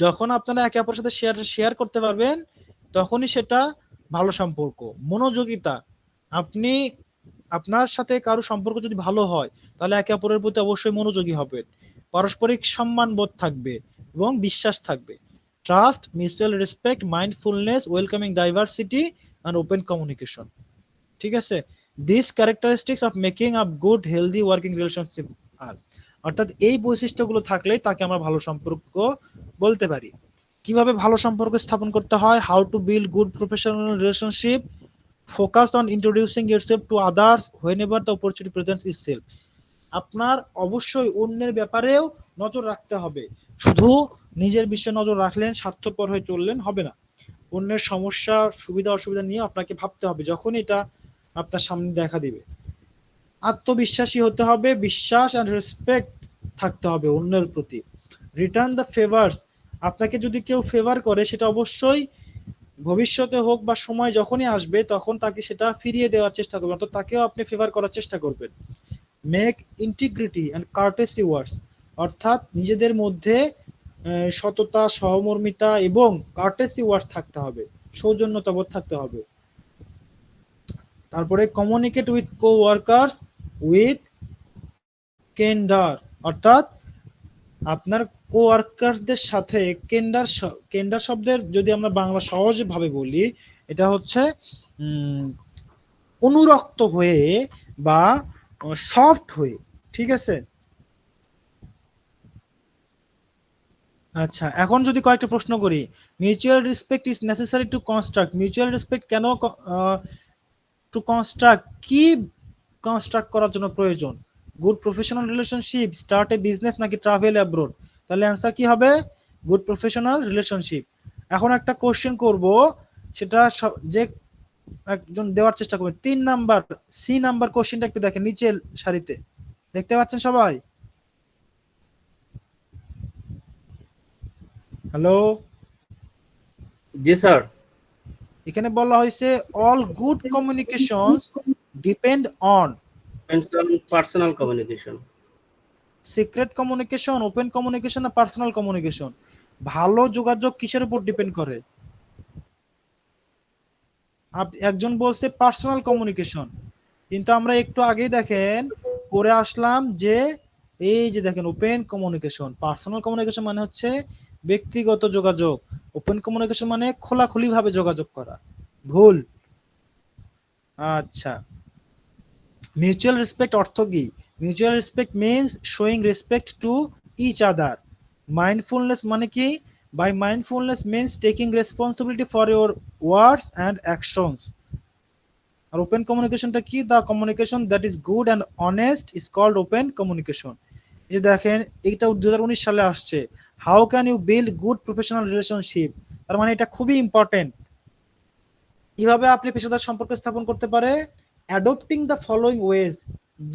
যখন আপনারা একে অপরের সাথে শেয়ার করতে পারবেন, তখনই সেটা ভালো সম্পর্ক। মনোযোগিতা, আপনি আপনার সাথে কারো সম্পর্ক যদি ভালো হয়, তাহলে একে অপরের প্রতি অবশ্যই মনোযোগী হবেন, পারস্পরিক সম্মান বোধ থাকবে এবং বিশ্বাস থাকবে। Trust, mutual respect, mindfulness, welcoming diversity and open communication. ঠিক আছে, this characteristics of making up good healthy working relationship are, অর্থাৎ এই বৈশিষ্ট্যগুলো থাকলেই তাকে আমরা ভালো সম্পর্ক বলতে পারি। কিভাবে ভালো সম্পর্ক স্থাপন করতে হয়? How to build good professional relationship, focus on introducing yourself to others হোয়েনেভার the opportunity presents itself. আপনার অবশ্যই অন্যের ব্যাপারেও নজর রাখতে হবে। শুধু নিজের বিষয়ে নজর রাখলেন, স্বার্থপর হয়ে চললেন হবে না। অন্যের সমস্যা সুবিধা অসুবিধা নিয়ে আপনাকে ভাবতে হবে যখন এটা আপনার সামনে দেখা দিবে। আত্মবিশ্বাসী হতে হবে, বিশ্বাস অ্যান্ড রেসপেক্ট থাকতে হবে অন্যের প্রতি। রিটার্ন দ্য ফেভার্স, আপনাকে যদি কেউ ফেভার করে, সেটা অবশ্যই ভবিষ্যতে হোক বা সময় যখনই আসবে তখন তাকে সেটা ফিরিয়ে দেওয়ার চেষ্টা করবেন, অর্থাৎ তাকেও আপনি ফেভার করার চেষ্টা করবেন। মেক ইন্টিগ্রিটি অ্যান্ড কার্টেসি ওয়ার্ডস, অর্থাৎ নিজেদের মধ্যে সততা, সহমর্মিতা এবং কার্টেসি ওয়ার্ডস থাকতে হবে, সৌজন্যতাবোধ থাকতে হবে। তারপরে communicate with co workers with candour, অর্থাৎ আপনার কোয়ার্কারদের সাথে কেন্ডার শব্দের যদি আমরা বাংলা সহজভাবে বলি, এটা হচ্ছে অনুরক্ত হয়ে বা সফট হয়ে, ঠিক আছে। আচ্ছা, এখন যদি কয়েকটা প্রশ্ন করি, mutual respect is necessary to construct, mutual respect কেন টু কনস্ট্রাক্ট, কি কনস্ট্রাক্ট করার জন্য প্রয়োজন? গুড প্রফেশনাল রিলেশনশিপ, স্টার্ট এ বিজনেস, নাকি ট্রাভেল অ্যাব্রোড? তাহলে অ্যান্সার কি হবে? Good professional relationship. এখন একটা কোশ্চেন করব, সেটা যে একজন দেওয়ার চেষ্টা করবেন। 3 নাম্বার সি নাম্বার কোশ্চেনটা একটু দেখেন নিচের সারিতে, দেখতে পাচ্ছেন সবাই? হ্যালো, জি স্যার। এখানে বলা হয়েছে all good communications depend on personal communication. Secret communication, open communication না পার্সোনাল কমিউনিকেশন? ভালো যোগাযোগ কিসের উপর ডিপেন্ড করে? একজন বলছে পার্সোনাল কমিউনিকেশন, কিন্তু আমরা একটু আগেই দেখেন পড়ে আসলাম যে এই যে দেখেন ওপেন কমিউনিকেশন। পার্সোনাল কমিউনিকেশন মানে হচ্ছে ব্যক্তিগত যোগাযোগ, ওপেন কমিউনিকেশন মানে খোলাখুলি ভাবে যোগাযোগ করা। ভুল। আচ্ছা, মিউচুয়াল রেসপেক্ট অর্থ কি? Mutual respect means showing respect to each other. Mindfulness মানে কি? By mindfulness means taking responsibility for your words and actions. আর ওপেন কমিউনিকেশনটা কি? The communication that is good and honest is called open communication. এই যে দেখেন, এইটা 2019 সালে আসছে, how can you build good professional relationship. তার মানে এটা খুবই ইম্পর্টেন্ট। কিভাবে আপনি পেশাদার সম্পর্ক স্থাপন করতে পারে? অ্যাডপ্টিং দ্য ফলোইং ওয়েজ,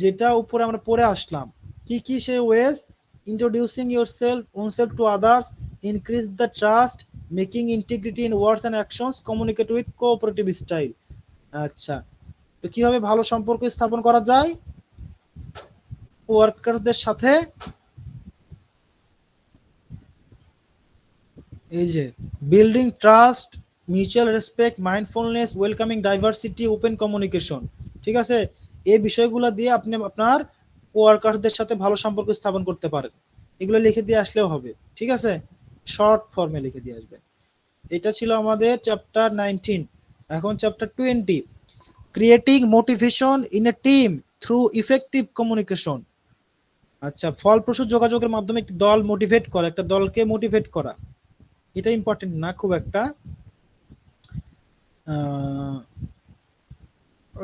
যেটা উপরে আমরা পড়ে আসলাম। কি কি সেই ways? Introducing yourself oneself to others, increase the trust, making integrity in words and actions, communicate with cooperative style. আচ্ছা, তো কিভাবে ভালো সম্পর্ক স্থাপন করা যায় ওয়ার্কারদের সাথে? এই যে building trust, mutual respect, mindfulness, welcoming diversity, open communication, ঠিক আছে। এই বিষয়গুলো দিয়ে আপনি আপনার কোয়ার্কারদের সাথে ভালো সম্পর্ক স্থাপন করতে পারেন। এগুলো লিখে দিয়ে আসলেও হবে, ঠিক আছে, শর্ট ফর্মে লিখে দিয়ে আসবেন। এটা ছিল আমাদের চ্যাপ্টার 19। এখন chapter 20, creating motivation in a team through effective communication. আচ্ছা, ফলপ্রসূ যোগাযোগের মাধ্যমে একটি দল মোটিভেট করা, একটা দলকে মোটিভেট করা, এটা ইম্পর্টেন্ট না খুব একটা।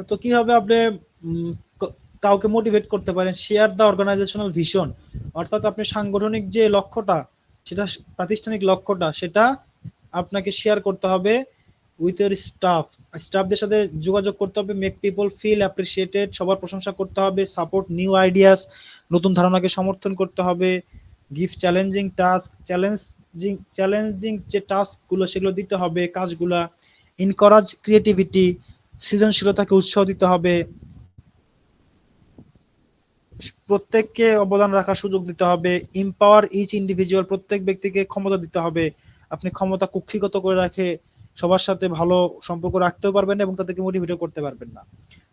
তো কিভাবে আপনি কাউকে মোটিভেট করতে পারেন? শেয়ার দ্য অর্গানাইজেশনাল ভিশন, অর্থাৎ আপনি সাংগঠনিক যে লক্ষ্যটা, সেটা প্রাতিষ্ঠানিক লক্ষ্যটা, সেটা আপনাকে শেয়ার করতে হবে উইথ ইউর স্টাফদের সাথে যোগাযোগ করতে হবে। মেক পিপল ফিল অ্যাপ্রিসিয়েটেড, সবার প্রশংসা করতে হবে। সাপোর্ট নিউ আইডিয়াস, নতুন ধারণাকে সমর্থন করতে হবে। গিভ চ্যালেঞ্জিং টাস্ক, চ্যালেঞ্জিং যে টাস্কগুলো সেগুলো দিতে হবে, কাজগুলা। এনকারেজ ক্রিয়েটিভিটি, সৃজনশীলতাকে উৎসাহ দিতে হবে। প্রত্যেককে অবদান রাখার সুযোগ দিতে হবে। এম্পাওয়ার ইচ ইন্ডিভিজুয়াল, প্রত্যেক ব্যক্তিকে ক্ষমতা দিতে হবে। আপনি ক্ষমতা কুক্ষিগত করে রাখে সবার সাথে ভালো সম্পর্ক রাখতেও পারবেন না এবং তাদেরকে মোটিভেট করতে পারবেন না।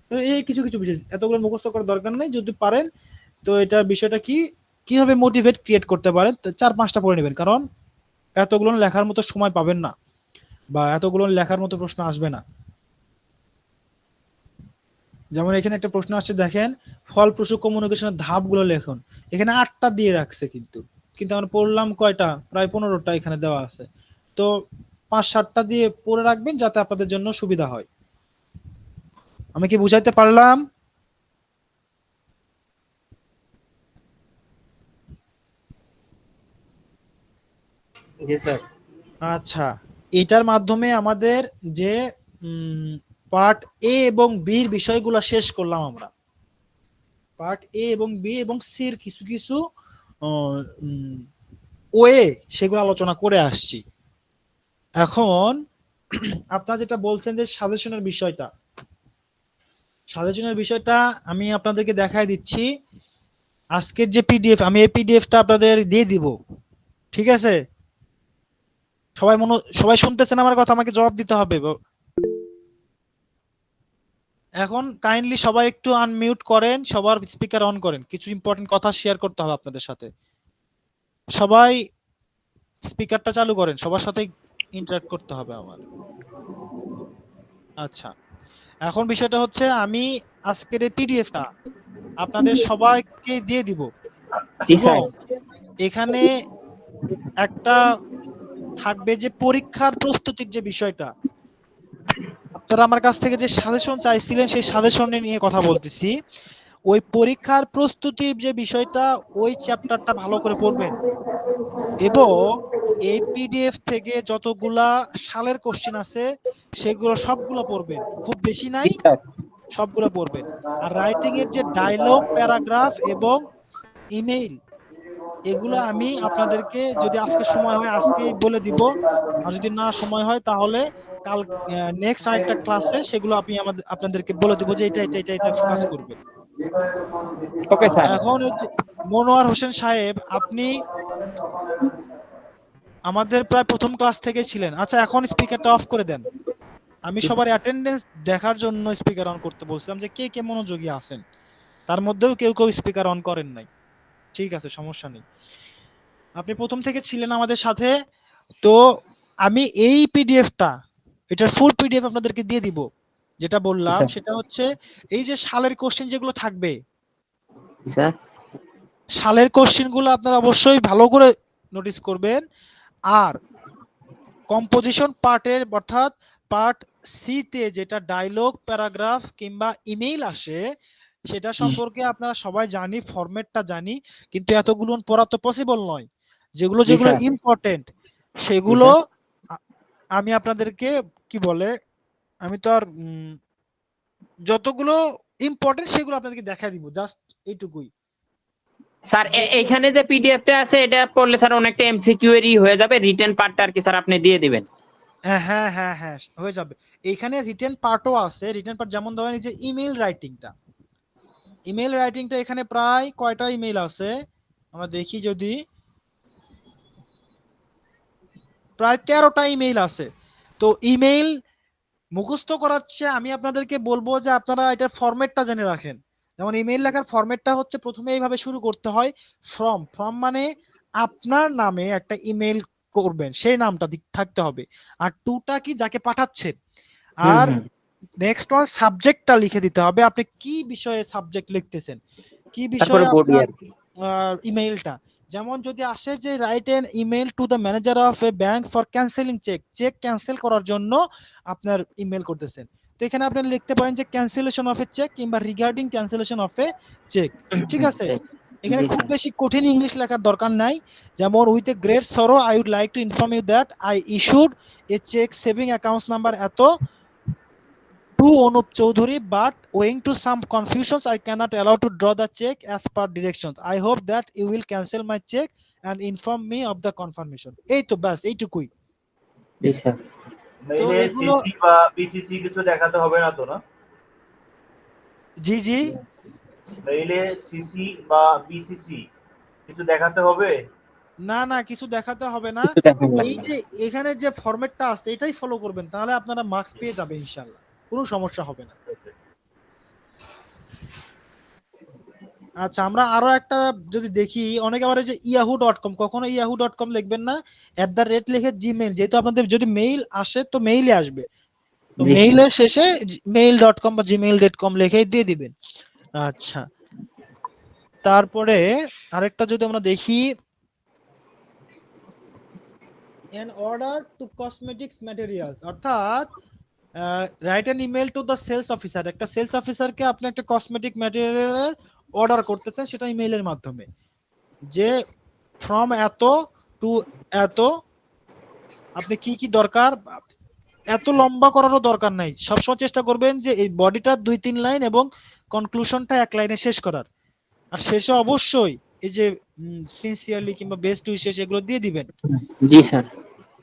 তো এই কিছু কিছু বিষয়, এতগুলো মুখস্থ করার দরকার নেই, যদি পারেন তো এটার বিষয়টা কি, কিভাবে মোটিভেট ক্রিয়েট করতে পারেন 4-5টা পড়ে নেবেন, কারণ এতগুলো লেখার মতো সময় পাবেন না বা এতগুলো লেখার মতো প্রশ্ন আসবে না। যেমন এখানে একটা প্রশ্ন আসছে দেখেন, ফলপ্রসূ কমিউনিকেশনের ধাপগুলো লেখুন। এখানে 8টা দিয়ে রাখছে, কিন্তু কিন্তু আমরা পড়লাম কয়টা? প্রায় 15টা এখানে দেওয়া আছে। তো 5-7টা দিয়ে পড়ে রাখবেন যাতে আপনাদের জন্য সুবিধা হয়। আমি কি বুঝাইতে পারলাম? জি স্যার। আচ্ছা, এটার মাধ্যমে আমাদের যে পার্ট এ এবং বির বিষয়গুলো শেষ করলাম আমরা। পার্ট এ এবং বি এবং সির কিছু কিছু ওয়ে সেগুলো আলোচনা করে আসছি। এখন আপনারা যেটা বলছেন যে সাজেশনের বিষয়টা, সাজেশনের বিষয়টা আমি আপনাদেরকে দেখাই দিচ্ছি। আজকের যে পিডিএফ, আমি এই পিডিএফটা আপনাদের দিয়ে দিব, ঠিক আছে? সবাই শুনতেছেন আমার কথা? আমাকে জবাব দিতে হবে। এখন কাইন্ডলি সবাই একটু আনমিউট করেন, সবার স্পিকার অন করেন, কিছু ইম্পর্টেন্ট কথা শেয়ার করতে হবে আপনাদের সাথে। সবাই স্পিকারটা চালু করেন, সবার সাথে ইন্টারঅ্যাক্ট করতে হবে আমার। আচ্ছা, এখন বিষয়টা হচ্ছে আমি আজকের এই পিডিএফটা আপনাদের সবাইকে দিয়ে দিব জি এবং স্যার। এখানে একটা থাকবে যে পরীক্ষার প্রস্তুতির যে বিষয়টা, আপনারা আমার কাছ থেকে যে সাজেশন চাইছিলেন সেই সাজেশন নিয়ে কথা বলতেছি। ওই পরীক্ষার প্রস্তুতির যে বিষয়টা, ওই চ্যাপ্টারটা ভালো করে পড়বেন এবং এই পিডিএফ থেকে যতগুলা সালের কোশ্চেন আছে সেগুলো সবগুলো পড়বেন, খুব বেশি নাই, জি স্যার। সবগুলো পড়বেন। আর রাইটিং এর যে ডায়লগ, প্যারাগ্রাফ এবং ইমেইল, এগুলো আমি আপনাদেরকে যদি আজকে সময় হয় আজকেই বলে দিব, আর যদি না সময় হয় তাহলে কাল নেক্সট আরেকটা ক্লাসে সেগুলো আমি আপনাদেরকে বলে দিব যে এটা ফোকাস করবেন। Okay sir. এখন ওই যে মনোয়ার হোসেন সাহেব, আপনি আমাদের প্রায় প্রথম ক্লাস থেকে ছিলেন। আচ্ছা, এখন স্পিকারটা অফ করে দেন। আমি সবার অ্যাটেন্ডেন্স দেখার জন্য স্পিকার অন করতে বলছিলাম যে কে কে মনোযোগী আছেন, তার মধ্যেও কেউ কেউ স্পিকার অন করেন নাই। ঠিক আছে, সমস্যা নেই, আপনি প্রথম থেকে ছিলেন আমাদের সাথে। তো আমি এই পিডিএফটা, এটার ফুল পিডিএফ আপনাদেরকে দিয়ে দিব। যেটা বললাম স্যার। সেটা হচ্ছে এই যে সালের কোশ্চেন যেগুলো থাকবে, জি স্যার। সালের কোশ্চেন গুলো আপনারা অবশ্যই ভালো করে নোটিস করবেন। আর কম্পোজিশন পার্টের অর্থাৎ পার্ট সি তে যেটা ডায়লগ, প্যারাগ্রাফ কিংবা ইমেইল আসে, সেটা সম্পর্কে আপনারা সবাই জানি, ফরম্যাটটা জানি, কিন্তু এতগুলো পড়া তো পসিবল নয়। যেগুলো জি যেগুলো স্যার। ইম্পর্টেন্ট জি সেগুলো স্যার। আমি আপনাদেরকে কি বলে, আমি তো আর যতগুলো ইম্পর্টেন্ট সেগুলো আপনাদেরকে দেখা দিব, জাস্ট এইটুকুই। স্যার যেগুলো এখানে যে পিডিএফটা আছে এটা পড়লে স্যার অনেকটা এমসিকিউ এরই হয়ে যাবে, রিটেন পার্টটা আর কি স্যার আপনি দিয়ে দিবেন। হ্যাঁ হ্যাঁ হ্যাঁ হ্যাঁ, হয়ে যাবে। এখানে রিটেন পার্টও আছে, রিটেন পার্ট যেমন ধরেন এই যে ইমেল রাইটিংটা, ইমেল রাইটিংটা এখানে প্রায় কয়টা ইমেল আছে আমরা দেখি, যদি প্রায় 13টা ইমেল আছে। তো ইমেল মুখস্থ করার চেয়ে আমি আপনাদেরকে বলবো যে আপনারা এটার ফরম্যাটটা জেনে রাখেন। যেমন ইমেল লেখার ফরম্যাটটা হচ্ছে প্রথমে এইভাবে শুরু করতে হয়, ফ্রম। ফ্রম মানে আপনার নামে একটা ইমেল করবেন, সেই নামটা থাকতে হবে। আর টুটা কি, যাকে পাঠাচ্ছেন। হুম আর হুম। নেক্সট ওয়ান সাবজেক্টটা লিখে দিতে হবে, আপনি কি বিষয়ে সাবজেক্ট লিখতেছেন, কি তারপরে বিষয়ে বডি আপনার আর কি। ইমেইলটা। যেমন যদি আসে যে write an email to the manager of a bank for cancelling cheque, cheque cancel করার জন্য আপনার ইমেল করতেছেন, তো এখানে আপনি লিখতে পারেন যে ক্যান্সেলেশন অফ এ চেক কিংবা regarding cancellation of a cheque. ঠিক আছে, এখানে জি খুব স্যার। বেশি কঠিন ইংলিশ লেখার দরকার নাই। যেমন with a great sorrow I would like to inform you that I issued a cheque saving accounts number এত to Anup Choudhury, but owing to some confusions, I cannot allow to draw the check as per directions. I hope that you will cancel my check and inform me of the confirmation. এই তো ব্যাস, এইটুকুই। জি sir. তো মেইলে এগুলো, CC বা BCC কিছু দেখাতে হবে না তো, না? জি জি, মেইলে সিসি বা বিসিসি কিছু দেখাতে হবে? না না, কিছু দেখাতে হবে না। কিছু দেখানো এই লাগবে না। যে এখানে যে ফরম্যাটটা আছে এটাই ফলো করবেন, তাহলে আপনারা মার্কস পেয়ে যাবেন ইনশাআল্লাহ, কোনো সমস্যা হবে না। আচ্ছা, আমরা আরো একটা যদি দেখি, অনেকে আবার এই যে yahoo.com, কখনো yahoo.com লিখবেন না, @ লিখে জিমেইল, যেহেতু আপনাদের যদি মেইল আসে তো মেইলে আসবে, তো জি স্যার। মেইলের শেষে mail.com বা gmail.com লিখে দিয়ে দিবেন। আচ্ছা, তারপরে আরেকটা যদি আমরা দেখি, an order to cosmetics materials, অর্থাৎ write an email to the sales officer, একটা সেলস অফিসারকে আপনি একটা কসমেটিক ম্যাটেরিয়ালের অর্ডার করতেছেন, সেটা ইমেইলের মাধ্যমে, যে ফ্রম এত টু এত আপনি কি কি দরকার, এত লম্বা করারও দরকার নাই, সবসময় চেষ্টা করবেন যে এই বডিটা 2-3 লাইন এবং কনক্লুশনটা 1 লাইনে শেষ করার। আর শেষে অবশ্যই এই যে সিনসিয়ারলি কিংবা বেস্ট উইশেস এগুলো দিয়ে দিবেন। জি স্যার।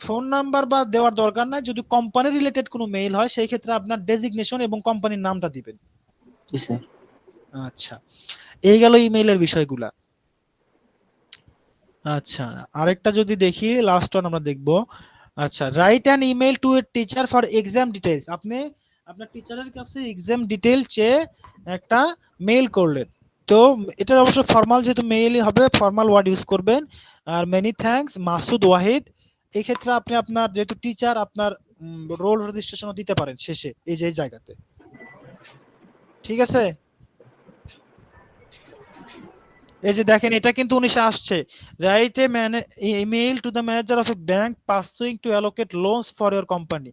ফোন নাম্বার বা দেওয়ার দরকার নাই, যদি কোম্পানি রিলেটেড কোনো মেইল হয় সেই ক্ষেত্রে আপনার ডেজিগনেশন এবং কোম্পানির নামটা দিবেন। জি স্যার। আচ্ছা, এই গেল ইমেইলের বিষয়গুলা। আচ্ছা, আরেকটা যদি দেখি, লাস্ট ওয়ান আমরা দেখব। আচ্ছা, right an email two a teacher for exam details, আপনি আপনার টিচারের কাছে এক্সাম ডিটেইল চেয়ে একটা মেইল করলেন, তো এটা অবশ্য ফর্মাল, যেহেতু মেইলই হবে, ফর্মাল ওয়ার্ড ইউজ করবেন। Are many thanks Masud Wahid, এই ক্ষেত্রে আপনি আপনার যেহেতু টিচার, আপনার রোল রেজিস্ট্রেশনও দিতে পারেন শেষে এই যে এই জায়গাতে। ঠিক আছে, এই যে দেখেন এটা কিন্তু 19 আসছে, write a email to the manager of a bank pursuing to allocate loans for your company,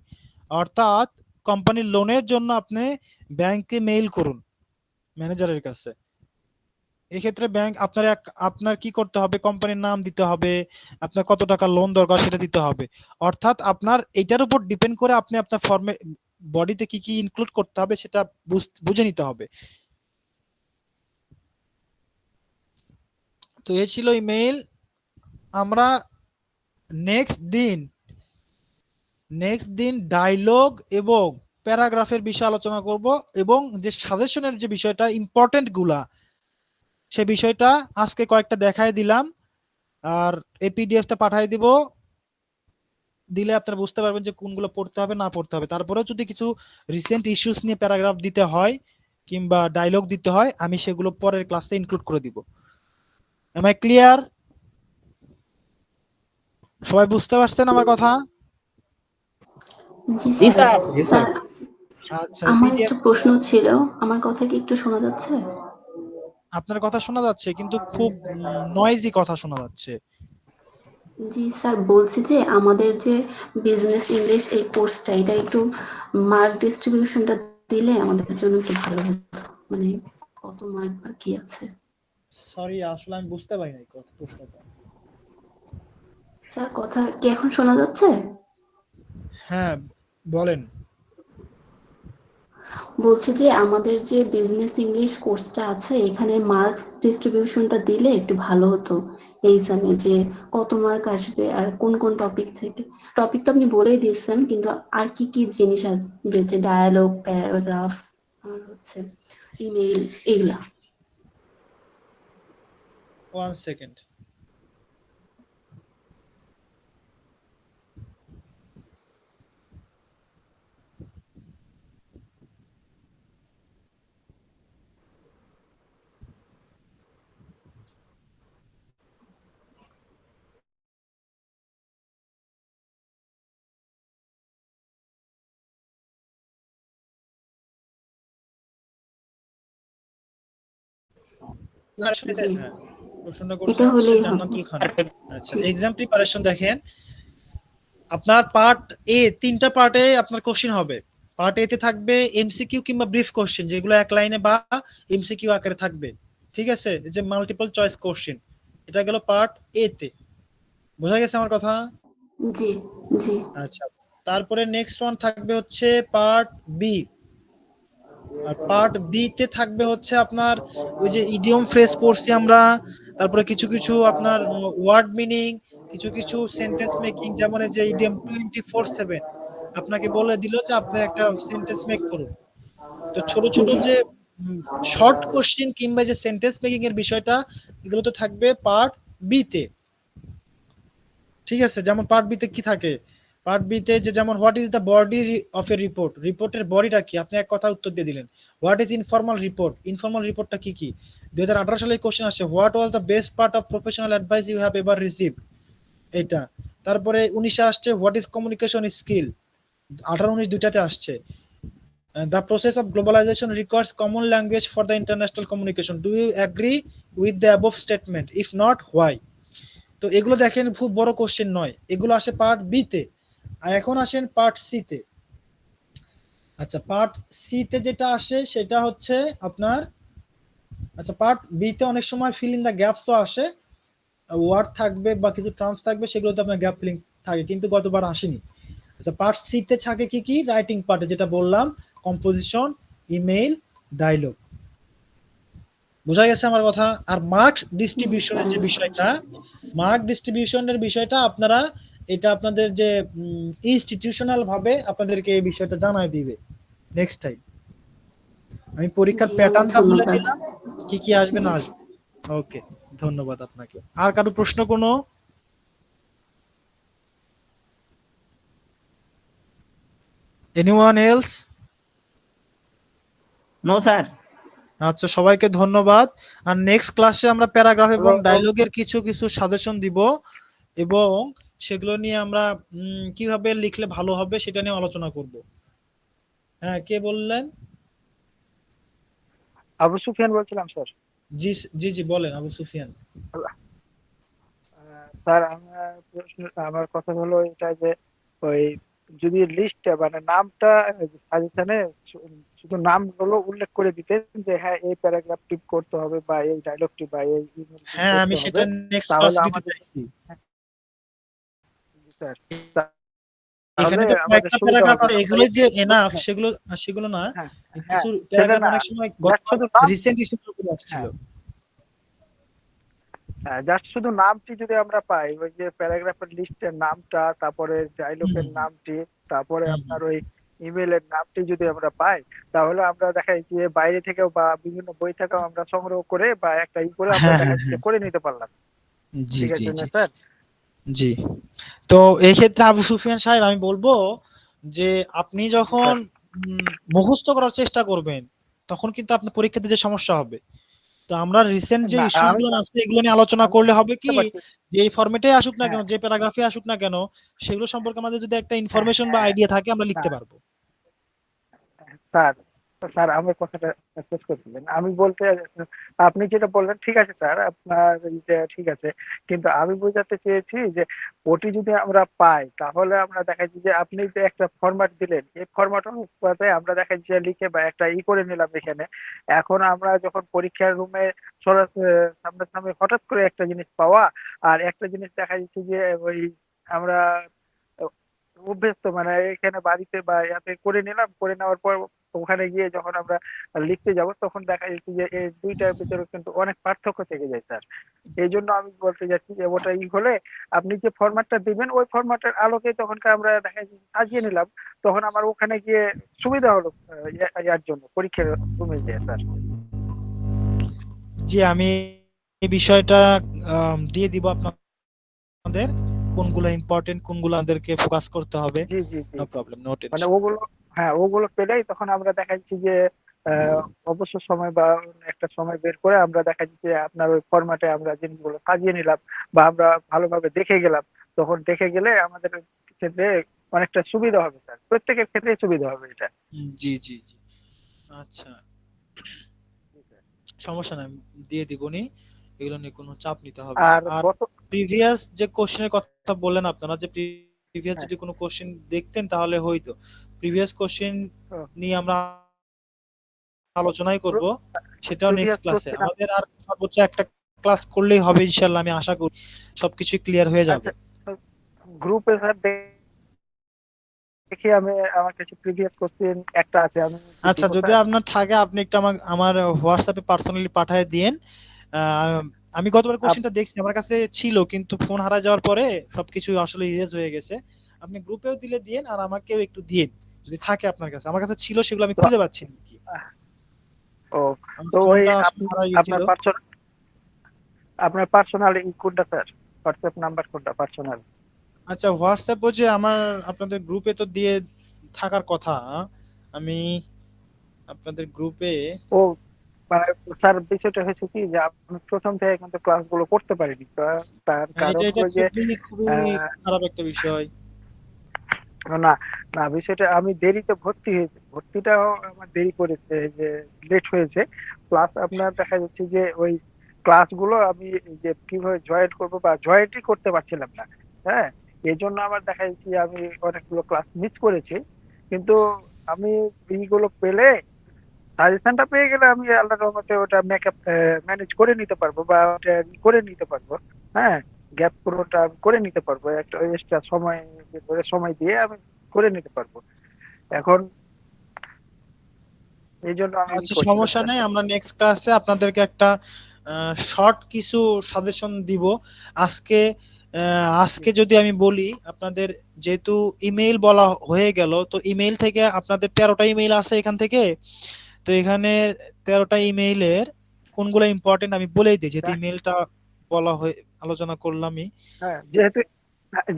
অর্থাৎ কোম্পানির লোনের জন্য আপনি ব্যাংকে মেইল করুন ম্যানেজারের কাছে। এই ক্ষেত্রে ব্যাংক আপনার কি করতে হবে, কোম্পানির নাম দিতে হবে, আপনার কত টাকা লোন দরকার সেটা দিতে হবে। অর্থাৎ আপনার এটার উপর ডিপেন্ড করে আপনি আপনার ফর্মে বডিতে কি কি ইনক্লুড করতে হবে সেটা বুঝে নিতে হবে। তো এই ছিল ইমেইল। আমরা নেক্সট দিন ডায়লগ এবং প্যারাগ্রাফের বিষয়ে আলোচনা করব, এবং যে সাজেশনের যে বিষয়টা ইম্পর্টেন্ট গুলা, সে বিষয়টা আজকে কয়েকটা দেখাই দিলাম, আর এই পিডিএফটা পাঠাই দিব, দিলে আপনারা বুঝতে পারবেন যে কোনগুলো পড়তে হবে না পড়তে হবে। তারপরেও যদি কিছু রিসেন্ট ইস্যুস নিয়ে প্যারাগ্রাফ দিতে হয় কিংবা ডায়লগ দিতে হয়, আমি সেগুলো পরের ক্লাসে ইনক্লুড করে দিব। Am I clear? সবাই বুঝতে পারছেন আমার কথা? জি জি স্যার। স্যার। জি স্যার, স্যার। আচ্ছা, আমার পিডিএফ একটা প্রশ্ন ছিল, আমার কথা কি একটু শোনা যাচ্ছে? আপনার কথা শোনা যাচ্ছে, কিন্তু খুব নয়েজি কথা শোনা যাচ্ছে। জি স্যার, বলছি যে আমাদের যে বিজনেস ইংলিশ এই কোর্সটা, এটা একটু মার্ক ডিস্ট্রিবিউশনটা দিলে আমাদের জন্য একটু ভালো হতো। মানে কত মার্ক বা কি আছে? সরি, আসলে আমি বুঝতে পারি নাই প্রশ্নটা। স্যার, কথা কি এখন শোনা যাচ্ছে? হ্যাঁ, বলেন। বলছি যে আমাদের যে বিজনেস ইংলিশ কোর্সটা আছে, এখানে মার্ক ডিস্ট্রিবিউশনটা দিলে একটু ভালো হতো এই এক্সামে, যে কত মার্ক আসবে আর কোন কোন টপিক থেকে। টপিক তো আপনি বলেই দিয়েছেন, কিন্তু আর কি কি জিনিস আসবে, যে ডায়ালগ, প্যারাগ্রাফ আর হচ্ছে ইমেইল, এগুলা। 1 সেকেন্ড। জি, হ্যাঁ, প্রশ্নটা এটা করছেন হচ্ছে হলেই হবে। জান্নাতুল খান। আচ্ছা, এক্সাম প্রিপারেশন দেখেন, আপনার পার্ট এ, 3টা পার্টে আপনার কোশ্চেন হবে। পার্ট এ তে থাকবে এমসিকিউ কিংবা ব্রিফ কোশ্চেন, যেগুলো এক লাইনে বা এমসিকিউ আকারে থাকবে। ঠিক আছে, এই যে মাল্টিপল চয়েস কোশ্চেন, এটা গেল পার্ট এ তে। বোঝা গেছে আমার কথা? জি, জি, আচ্ছা, তারপরে নেক্সট ওয়ান থাকবে হচ্ছে পার্ট বি। আর পার্ট বি তে থাকবে হচ্ছে আপনার ওই যে ইডিয়ম ফ্রেজ পড়ছি আমরা, তারপরে কিছু কিছু আপনার ওয়ার্ড মিনিং, কিছু কিছু সেন্টেন্স মেকিং, যেমন এই যে ইডিয়ম 24/7 আপনাকে বলে দিল যে আপনি একটা সেন্টেন্স মেক করুন। তো ছোট ছোট জি, যে শর্ট কোশ্চেন কিংবা যে সেন্টেন্স মেকিং এর বিষয়টা, এগুলো তো থাকবে পার্ট বি তে। ঠিক আছে, যেমন পার্ট বি তে কি থাকে, পার্ট বি তে যে যেমন what is the body of a report, রিপোর্টের বডিটা কি, আপনি এক কথা উত্তর দিয়ে দিলেন। What is informal report, informal রিপোর্টটা কি কি। 2018 সালে কোশ্চেন আসছে, what was the best part of professional advice you have ever received, এটা। তারপরে 19 আসছে, হোয়াট ইজ কমিউনিকেশন স্কিল, 18-19 দুইটাতে আসছে। The process of globalization requires common language for the international communication. Do you agree with the above statement? If not, why? তো এগুলো দেখেন খুব বড় কোশ্চেন নয়, এগুলো আসে পার্ট বি তে। আর এখন আসেন পার্ট সি তে। আচ্ছা, পার্ট সি তে যেটা আসে সেটা হচ্ছে আপনার, আচ্ছা পার্ট বি তে অনেক সময় ফিল ইন দ্য গ্যাপস তো আসে, ওয়ার্ড থাকবে বা কিছু টার্মস থাকবে, সেগুলোতে আপনার গ্যাপ ফিলিং থাকে, কিন্তু গতবার আসেনি। আচ্ছা, পার্ট সি তে থাকে কি কি, রাইটিং পার্টে যেটা বললাম, কম্পোজিশন, ইমেইল, ডায়লগ। বোঝা গেছে আমার কথা? আর মার্কস জি ডিস্ট্রিবিউশনের স্যার, যে বুঝতে বিষয়টা, পারছি। মার্ক ডিস্ট্রিবিউশনের বিষয়টা আপনারা, এটা আপনাদের যে ইনস্টিটিউশনাল ভাবে আপনাদেরকে এই বিষয়টা জানায় দিবে নেক্সট টাইম। আমি পরীক্ষার জি, অনেক প্যাটার্নটা বলে ধন্যবাদ। দিলাম, কি কি আসবে জি না জি। আসবে। ওকে, ধন্যবাদ আপনাকে। আর কারো প্রশ্ন কোনো? Anyone else? No sir. আচ্ছা, সবাইকে ধন্যবাদ। আর নেক্সট ক্লাসে আমরা প্যারাগ্রাফ এবং হ্যালো। ডায়লগের কিছু কিছু সাজেশন দিব এবং সেগুলো নিয়ে আমরা কিভাবে লিখলে ভালো হবে সেটা নিয়ে আলোচনা করব। হ্যাঁ, কে বললেন? আবু সুফিয়ান বলছিলাম স্যার। জি জি জি, বলেন আবু সুফিয়ান। স্যার আমার কথা হলো এটা যে ওই যদি লিস্টটা মানে নামটা সাজেশনে শুধু নামগুলো উল্লেখ করে দিতেন যে হ্যাঁ এই প্যারাগ্রাফটি করতে হবে বা এই ডায়লগটি বা এই ইমেলটি হ্যাঁ, আমি করতে সেটা হবে, নেক্সট ক্লাস তাহলে দিতে আমাদের চাইছি। স্যার এখানে তাহলে তো আমাদের কয়েকটা সুবিধা প্যারাগ্রাফ হবে। আছে, আমরা এগুলো যে এনাফ হ্যাঁ সেগুলো না। হ্যাঁ হ্যাঁ কিছু সেটা প্যারাগ্রাফ না, অনেক সময় জাস্ট শুধু নাম। রিসেন্ট ইস্যু করে আসছিল। হ্যাঁ হ্যাঁ, জাস্ট শুধু নামটি যদি আমরা পাই, ওই যে প্যারাগ্রাফের লিস্টের নামটা, তারপরে ডায়লগের নামটি, তারপরে হুম, আপনার ওই ইমেলের নামটি যদি আমরা পাই, তাহলে আমরা দেখা যাচ্ছে যে বাইরে থেকেও বা বিভিন্ন বই থেকেও আমরা সংগ্রহ করে বা একটা করে আমরা হ্যাঁ দেখা হ্যাঁ যাচ্ছে হ্যাঁ, করে নিতে পারলাম। জি ঠিক জি আছে না জি স্যার? জি। তো এই ক্ষেত্রে আবু সুফিয়ান সাহেব আমি বলবো যে আপনি জি যখন স্যার। মুখস্থ করার চেষ্টা করবেন তখন কিন্তু আপনার পরীক্ষাতে যে সমস্যা হবে। তো আমরা রিসেন্ট যে না ইস্যুস আমি গুলো আছে এগুলো নিয়ে আলোচনা আমি করলে হবে বুঝতে কি, পারছি। যে এই ফরম্যাটে আসুক না কেন, হ্যাঁ যে প্যারাগ্রাফে আসুক না কেন, সেগুলো সম্পর্কে আমাদের যদি একটা হ্যাঁ ইনফরমেশন বা হ্যাঁ, আইডিয়া থাকে আমরা না লিখতে পারবো। স্যার, স্যার আমার কথাটা শেষ করছিলেন। আমি বলতে আপনি যেটা বললেন ঠিক আছে স্যার, আপনার যে ঠিক আছে, কিন্তু আমি বোঝাতে চেয়েছি যে ওটি যদি আমরা পাই তাহলে আমরা দেখা যাচ্ছে যে আপনি যে একটা ফরম্যাট দিলেন এই ফরম্যাট অনুপাতে আমরা দেখা যাচ্ছে যে লিখে বা একটা করে নিলাম এখানে। এখন আমরা যখন পরীক্ষার রুমে সরাসরি সামনাসামনি হঠাৎ করে একটা জিনিস পাওয়া আর একটা জিনিস দেখা যাচ্ছে যে ওই আমরা অভ্যস্ত মানে এখানে বাড়িতে বা ইয়াতে করে নিলাম, করে নেওয়ার পর ওখানে গিয়ে যখন আমরা লিখতে যাব তখন দেখা যাচ্ছে যে এই দুইটার ভিতরে কিন্তু অনেক পার্থক্য থেকে যায় স্যার। এই জন্য আমি বলতে যাচ্ছি যে ওটা হলে আপনি যে ফরম্যাটটা দিবেন ওই ফরম্যাটের আলোকে তখনকার আমরা দেখা যাচ্ছে সাজিয়ে নিলাম, তখন আমার ওখানে গিয়ে সুবিধা হলো ইয়ার জন্য পরীক্ষার রুমে যেয়ে স্যার। জি, আমি এই বিষয়টা দিয়ে দিব আপনাদের, কোনগুলো ইম্পর্টেন্ট, কোনগুলো আমাদেরকে ফোকাস করতে হবে। জি জি জি নো জি। প্রবলেম, নো মানে টেনশন। ওগুলো, হ্যাঁ ওগুলো পেলেই তখন আমরা দেখা যাচ্ছে যে অবসর সময় বা একটা সময় বের করে আমরা দেখা যাচ্ছে যে আপনার ওই ফরম্যাটে আমরা জিনিসগুলো সাজিয়ে নিলাম বা আমরা ভালোভাবে দেখে গেলাম, তখন দেখে গেলে আমাদের ক্ষেত্রে অনেকটা সুবিধা হবে স্যার, প্রত্যেকের ক্ষেত্রে সুবিধা হবে এটা। জি জি জি। আচ্ছা, সমস্যা নাই, দিয়ে দিবনি, এগুলো নিয়ে কোনো চাপ নিতে হবে না। আর আর গত প্রিভিয়াস যে কোশ্চেনের কথা বললেন আপনারা, যে প্রিভিয়াস হ্যাঁ যদি কোনো কোশ্চেন দেখতেন তাহলে হয়তো। প্রিভিয়াস কোশ্চেন নিয়ে আমরা আলোচনাই করব, সেটাও প্রিভিয়াস নেক্সট ক্লাসে। কোশ্চেন। আমাদের আর সর্বোচ্চ একটা ক্লাস করলেই হবে ইনশাআল্লাহ, আমি আশা করি সবকিছু ক্লিয়ার হয়ে যাবে। আচ্ছা, গ্রুপে স্যার দেখি আমি, আমার কাছে প্রিভিয়াস কোশ্চেন একটা আছে, আমি আচ্ছা, দিব যদি স্যার। আপনার থাকে আপনি একটু আমার হোয়াটসঅ্যাপে পার্সোনালি পাঠিয়ে দিয়েন। আমি গতবার কোশ্চেনটা দেখছি, আমার কাছে ছিল কিন্তু ফোন হারা যাওয়ার পরে সবকিছু আসলে ইরেজ হয়ে গেছে। আপনি গ্রুপেও দিলে দিয়েন আর আমাকেও একটু দিয়েন যদি থাকে আপনার কাছে। আমার কাছে ছিল, সেগুলো আমি তো খুঁজে পাচ্ছি না কি, ও, আমার তো ওই ফোনটা আসলে আপনি হারা গেছিল। আপনার পার্সোনাল কোনটা স্যার? হোয়াটসঅ্যাপ নাম্বার কোনটা পার্সোনাল? আচ্ছা, হোয়াটসঅ্যাপ যে আমার আপনাদের গ্রুপে তো দিয়ে থাকার কথা। আমি আপনাদের গ্রুপে ও মানে স্যার বিষয়টা হয়েছে কি যে আমি প্রথম থেকে কিন্তু ক্লাসগুলো করতে পারিনি, তো তার এটা কারণ এটা হলো যে খুবই আহ, খারাপ একটা বিষয়। না না বিষয়টা আমি দেরিতে ভর্তি হয়েছি, ভর্তিটাও আমার দেরি করেছে যে লেট হয়েছে, প্লাস আপনার দেখা যাচ্ছে যে ওই ক্লাসগুলো আমি যে কিভাবে জয়েন করবো বা জয়েন্টই করতে পারছিলাম না। হ্যাঁ, এই জন্য আমার দেখা যাচ্ছে যে আমি অনেকগুলো ক্লাস মিস করেছি, কিন্তু আমি এইগুলো পেলে সাজেশনটা পেয়ে গেলে আমি আল্লাহর রহমতে ওটা মেকআপ ম্যানেজ করে নিতে পারবো বা ওটা করে নিতে পারবো। হ্যাঁ, গ্যাপ পুরোটা আমি করে নিতে পারবো, একটা এক্সট্রা সময় বের করে সময় দিয়ে আমি করে নিতে পারবো এখন, এই জন্য আমি আচ্ছা, করছিলাম সমস্যা স্যার। নেই, আমরা নেক্সট ক্লাসে আপনাদেরকে একটা শর্ট কিছু সাজেশন দিব। আজকে আজকে যদি আমি বলি আপনাদের, যেহেতু ইমেইল বলা হয়ে গেল, তো ইমেইল থেকে আপনাদের 13টা ইমেইল আছে এখান থেকে। তো এখানে 13টা ইমেইলের কোনগুলো ইম্পর্টেন্ট আমি বলেই দিই, যেহেতু ইমেইলটা বলা হয়ে আলোচনা করলামই। হ্যাঁ যেহেতু,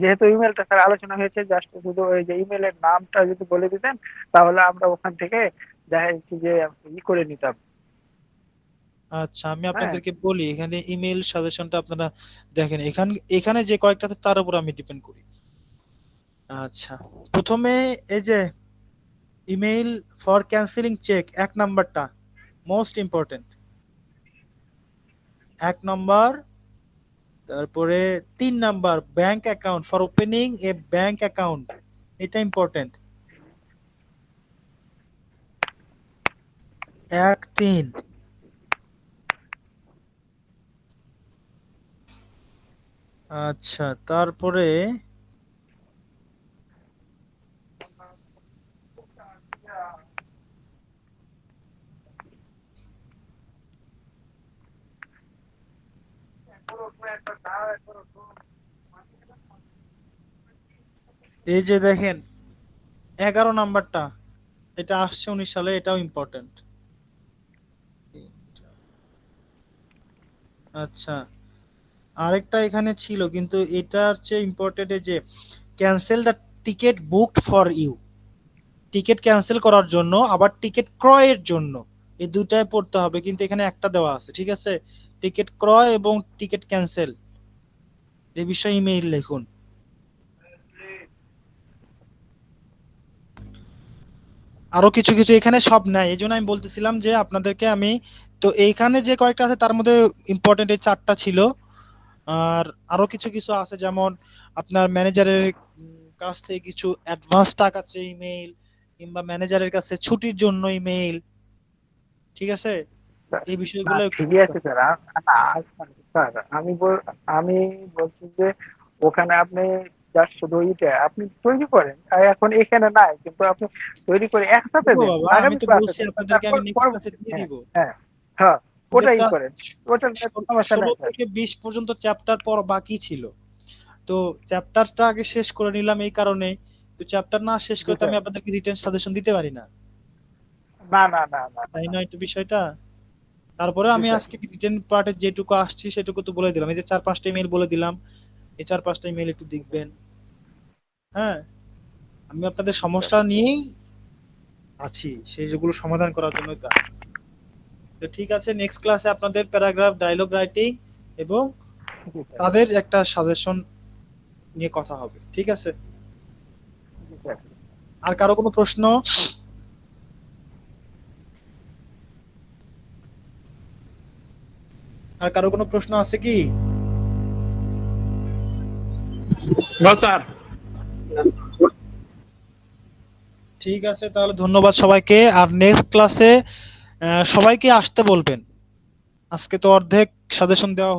যেহেতু ইমেলটা স্যার আলোচনা হয়েছে, জাস্ট শুধু ওই যে ইমেলের নামটা যদি বলে দিতেন তাহলে আমরা ওখান থেকে দেখা যাচ্ছে যে করে নিতাম। আচ্ছা, আমি হ্যাঁ আপনাদেরকে বলি, এখানে ইমেল সাজেশনটা আপনারা দেখেন, এখানে যে কয়েকটা আছে তার উপর আমি ডিপেন্ড করি। আচ্ছা, প্রথমে এই যে ইমেইল ফর ক্যান্সেলিং চেক, 1 নাম্বারটা মোস্ট ইম্পর্টেন্ট, 1 নম্বর। তারপরে 3 number, bank account for opening A bank account, এটা ইম্পর্টেন্ট, 1-3। আচ্ছা, তারপরে এই যে দেখেন 11 নাম্বারটা, এটা আসছে 19 সালে, এটাও ইম্পর্টেন্ট। আচ্ছা, আরেকটা এখানে ছিল কিন্তু এটার চেয়ে ইম্পর্টেন্ট, যে cancel the ticket booked for you, ticket cancel করার জন্য আবার টিকিট ক্রয়ের জন্য, এই দুটাই পড়তে হবে, কিন্তু এখানে একটা দেওয়া আছে, ঠিক আছে? টিকিট ক্রয় এবং টিকিট ক্যান্সেল, এই বিষয়ে ইমেইল লিখুন। আরো কিছু কিছু এখানে সব নাই, এই জন্য আমি বলতেছিলাম যে আপনাদেরকে আমি, তো এইখানে যে কয়েকটা আছে তার মধ্যে ইম্পর্টেন্ট এই 4টা ছিল। আর আরো কিছু কিছু আছে, যেমন আপনার ম্যানেজারের কাছ থেকে কিছু অ্যাডভান্স টাকা চেয়ে ইমেইল, কিংবা ম্যানেজারের কাছে ছুটির জন্য ইমেইল, ঠিক আছে? স্যার, এই না বিষয়গুলো একটু ঠিকই আছে স্যার। স্যার আমি বলছি যে ওখানে আপনি জাস্ট শুধু ওইটা আপনি তৈরি করেন, আর এখন এখানে নাই, কিন্তু আপনি তৈরি করে একসাথে দিব দেন বাবা, আমি আগামী তো ক্লাসে বলছি দেন, আপনাদেরকে তারপর আমি নেক্সট ক্লাসে পরবর্তী। দিয়ে হ্যাঁ দিব। হ্যাঁ হ্যাঁ, ওটাই যেটা করেন, ওটার সমস্যা নাই 16 স্যার। থেকে 20 পর্যন্ত চ্যাপ্টার পর বাকি ছিল, তো চ্যাপ্টারটা আগে শেষ করে নিলাম এই কারণে, তো চ্যাপ্টার না শেষ জি করে তো স্যার। আমি আপনাদেরকে রিটেন সাজেশন দিতে পারি না, না না না না না তাই না। না একটু বিষয়টা? তারপরে জি আমি স্যার। আজকে রিটেন পার্টে যেটুকু আসছি সেটুকু তো বলে দিলাম, এই যে 4-5টা ইমেল বলে দিলাম, এই 4-5টা ইমেল একটু দেখবেন। হ্যাঁ, আমি আপনাদের জি স্যার। সমস্যা নিয়েই আছি, সেই যেগুলো সমাধান করার জন্য। তো ঠিক আছে, নেক্সট ক্লাসে আপনাদের প্যারাগ্রাফ, ডায়লগ রাইটিং এবং জি স্যার। তাদের একটা সাজেশন নিয়ে কথা হবে, ঠিক আছে? জি স্যার। আর কারো কোনো প্রশ্ন? আর কারো কোনো প্রশ্ন আছে কি? স্যার। ঠিক আছে, তাহলে ধন্যবাদ সবাইকে। আর নেক্সট ক্লাসে সবাইকে আসতে বলবেন, আজকে তো অর্ধেক সাজেশন দেওয়া